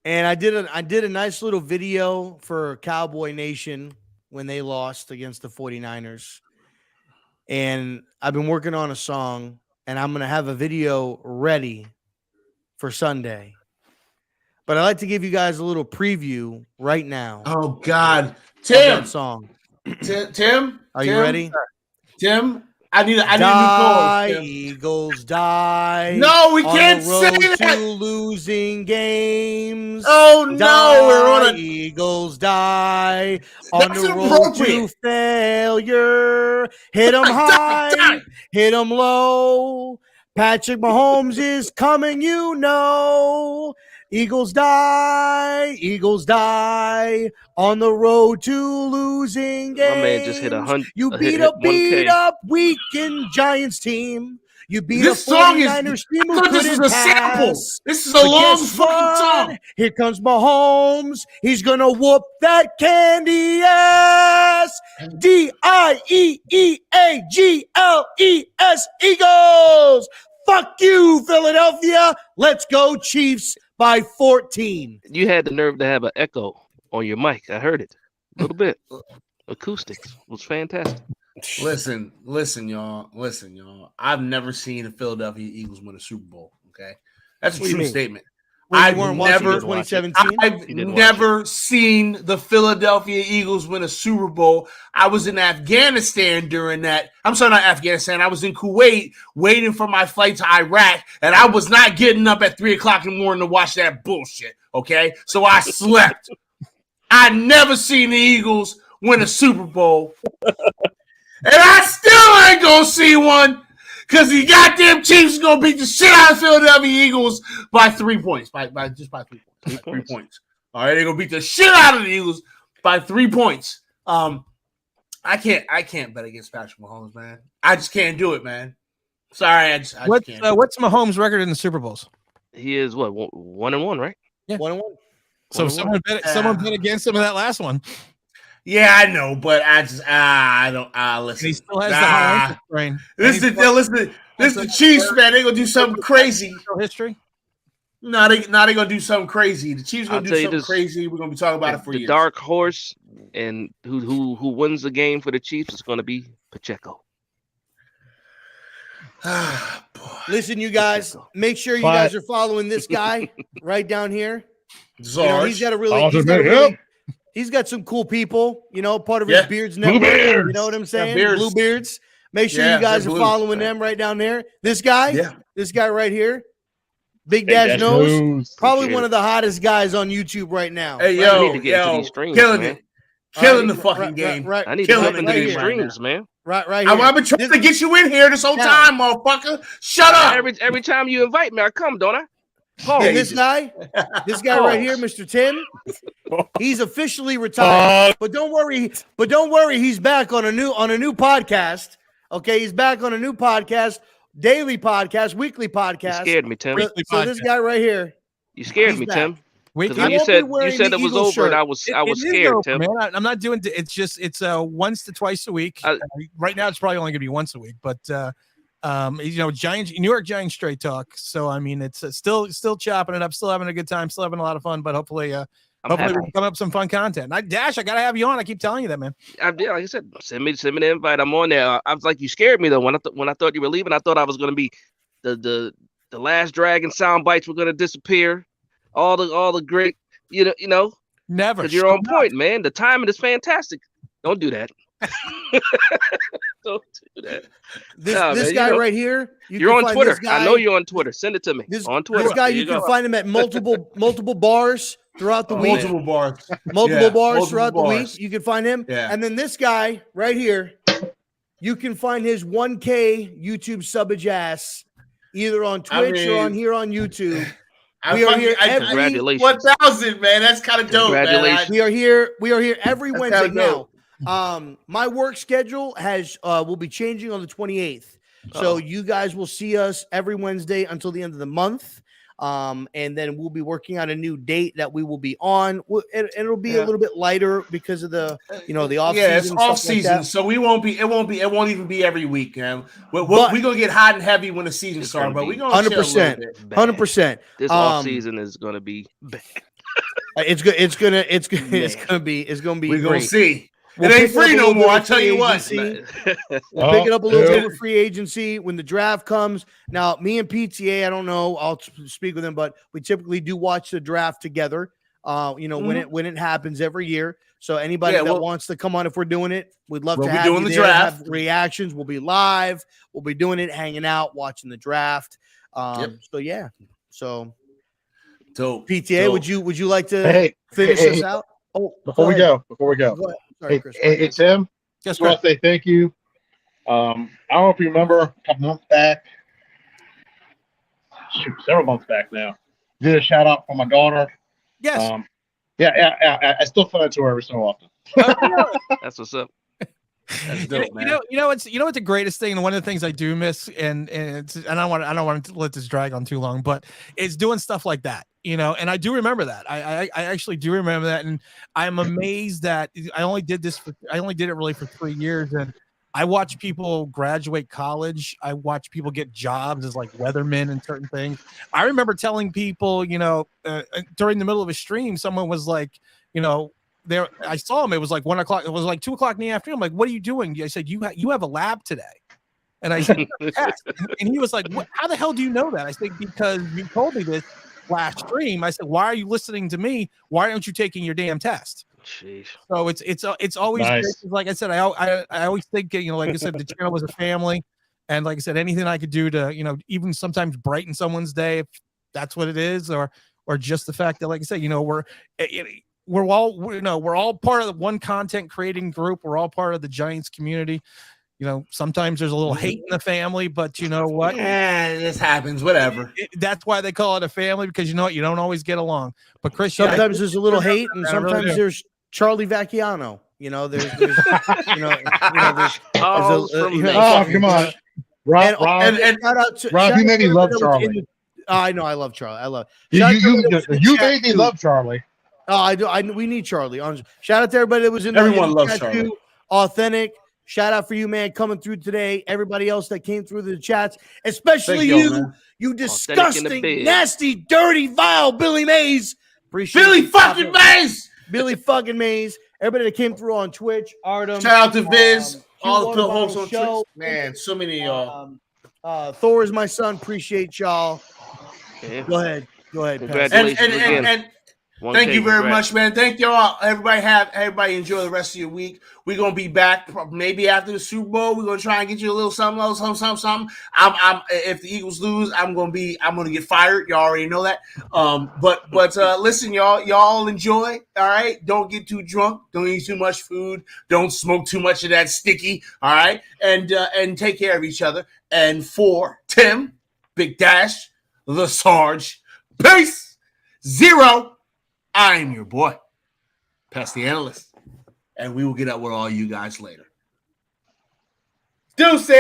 And I did a nice little video for Cowboy Nation when they lost against the 49ers. And I've been working on a song, and I'm going to have a video ready for Sunday. But I'd like to give you guys a little preview right now. Oh God, Tim. Song. Tim, are you ready? Tim, I need a new call. Eagles die. No, we can't say that. To losing games. Oh no, we're on a Eagles die on the road to failure. Hit them high, hit them low. Patrick Mahomes is coming, Eagles die on the road to losing games. My man just hit 100. You beat a beat up weakened Giants team. You beat this a 49ers team who couldn't this is a sample. This is a long fucking song. Here comes Mahomes. He's gonna whoop that candy ass. DIEEAGLES Eagles. Fuck you, Philadelphia. Let's go, Chiefs by 14. You had the nerve to have an echo on your mic. I heard it a little bit. Acoustics was fantastic. Listen, y'all. I've never seen the Philadelphia Eagles win a Super Bowl. Okay, that's a true statement. I've never 2017. I've never seen the Philadelphia Eagles win a Super Bowl. I was in Afghanistan during that. I'm sorry, not Afghanistan. I was in Kuwait waiting for my flight to Iraq, and I was not getting up at 3:00 in the morning to watch that bullshit. Okay, so I slept. I never seen the Eagles win a Super Bowl, and I still ain't gonna see one. Because the goddamn Chiefs are going to beat the shit out of Philadelphia Eagles by 3 points. By 3 points. 3 points. All right, they're going to beat the shit out of the Eagles by 3 points. I can't bet against Patrick Mahomes, man. I just can't do it, man. Sorry, I just can't. What's Mahomes' record in the Super Bowls? He is what, 1-1, right? Yeah, 1-1. So someone bet against him in that last one. Yeah, I know, but I just don't listen. And he still has the high brain. This is the Chiefs, man. They gonna do something crazy. History. No, they gonna do something crazy. The Chiefs gonna do something crazy. We're gonna be talking about it for years. The dark horse and who wins the game for the Chiefs is gonna be Pacheco. Listen, you guys, make sure you guys are following this guy right down here. He's got some cool people, part of his Beards network. You know what I'm saying? Bluebeards. Make sure you guys are following them right down there. This guy right here, Big Dash Nose, probably one of the hottest guys on YouTube right now. Hey, killing it. Killing the fucking game. Right, I need to jump into these streams, man. Right here. I've been trying to get you in here this whole time, motherfucker. Shut up. Every time you invite me, I come, don't I? And this guy right here, Mr. Tim, he's officially retired. But don't worry, he's back on a new podcast. Okay, he's back on a new podcast, daily podcast, weekly podcast. You scared me, Tim. So this guy right here. You scared me, back. Tim. Because I when you won't be said wearing it the was Eagle over, shirt. and I was It is scared, over, Tim. man. I'm not doing. It's once to twice a week. Right now, it's probably only going to be once a week, but Giants, New York Giants straight talk. So I mean, it's still chopping it up, still having a good time, still having a lot of fun. But hopefully, we can come up with some fun content. I gotta have you on. I keep telling you that, man. Like I said, send me the invite. I'm on there. I was like, you scared me though when I thought you were leaving. I thought I was going to be the last Dragon sound bites were going to disappear. All the great, you know, never. Because you're on point, man. The timing is fantastic. Don't do that. Don't do that. This guy right here. You're on Twitter. I know you're on Twitter. Send it to me. On Twitter. This guy, you can find him at multiple bars throughout the week. Multiple bars. Multiple bars throughout the week. You can find him. Yeah. And then this guy right here, you can find his 1K YouTube subbage ass either on Twitch or on here on YouTube. We are here every 1,000, man. That's kind of dope, man. We are here every Wednesday now. My work schedule will be changing on the 28th. So you guys will see us every Wednesday until the end of the month. And then we'll be working on a new date that we will be on. It'll be a little bit lighter because of the off season. Yeah, it's off season, like so it won't even be every week, man. We're gonna get hot and heavy when the season starts, but we're gonna 100%. This off season is gonna be bad. It's gonna be. We're gonna see. It ain't free no more. I tell you what. We'll pick it up a little bit with free agency when the draft comes. Now, me and PTA, I don't know. I'll speak with them, but we typically do watch the draft together. When it happens every year. So anybody that wants to come on, if we're doing it, we'd love to have you there, have reactions. We'll be live. We'll be doing it, hanging out, watching the draft. So yeah. So PTA, would you like to finish this out? Oh, before we go. Sorry, Chris. Hey, Tim. Just want to say thank you. I don't know if you remember a couple months back. Several months back now. Did a shout out for my daughter. Yes. I still send it to her every so often. That's what's up. That's dope, man. You know what's the greatest thing, and one of the things I do miss, and I don't want to let this drag on too long, but it's doing stuff like that. And I do remember that. I actually do remember that, and I'm amazed that I only did it really for 3 years, and I watch people graduate college. I watch people get jobs as like weathermen and certain things. I remember telling people, during the middle of a stream, someone was like, there, I saw him. It was like 1 o'clock. It was like 2 o'clock in the afternoon. I'm like, "What are you doing?" I said, "You have a lab today," and I said, "Yes." And he was like, "How the hell do you know that?" I said, "Because you told me this last stream." I said, "Why are you listening to me? Why aren't you taking your damn test?" Jeez. So it's always nice. Like I said, I always think, like I said, the channel was a family, and like I said, anything I could do to even sometimes brighten someone's day, if that's what it is, or just the fact that, like I said, we're all part of the one content creating group. We're all part of the Giants community. Sometimes there's a little hate in the family, but you know what? Yeah, this happens. Whatever. That's why they call it a family, because you know what? You don't always get along. But Chris, sometimes there's a little hate, and sometimes there's Charlie Vacchiano. There's come on. Rob, shout out to Rob, you made me love Charlie. I know, I love Charlie. I love you made me love Charlie. I do. We need Charlie. Shout out to everybody that was in. Everyone loves Charlie. Authentic. Shout out for you, man, coming through today. Everybody else that came through the chats, especially you disgusting, nasty, dirty, vile Billy Mays. Appreciate Billy fucking Mays. Billy fucking Mays. Everybody that came through on Twitch, Artem. Shout out to Viz. All the hosts on show. Twitch. Man, so many of y'all. Thor is my son. Appreciate y'all. Yeah. Go ahead. Congratulations again. Thank you very much, man. Thank y'all. Everybody enjoy the rest of your week. We're gonna be back maybe after the Super Bowl. We're gonna try and get you a little something else, something. If the Eagles lose, I'm gonna get fired. Y'all already know that. But listen, y'all enjoy. All right. Don't get too drunk. Don't eat too much food. Don't smoke too much of that sticky. All right. And take care of each other. And for Tim, Big Dash, the Sarge, Pest Zero. I'm your boy, Pest the Analyst, and we will get up with all you guys later. Deuces!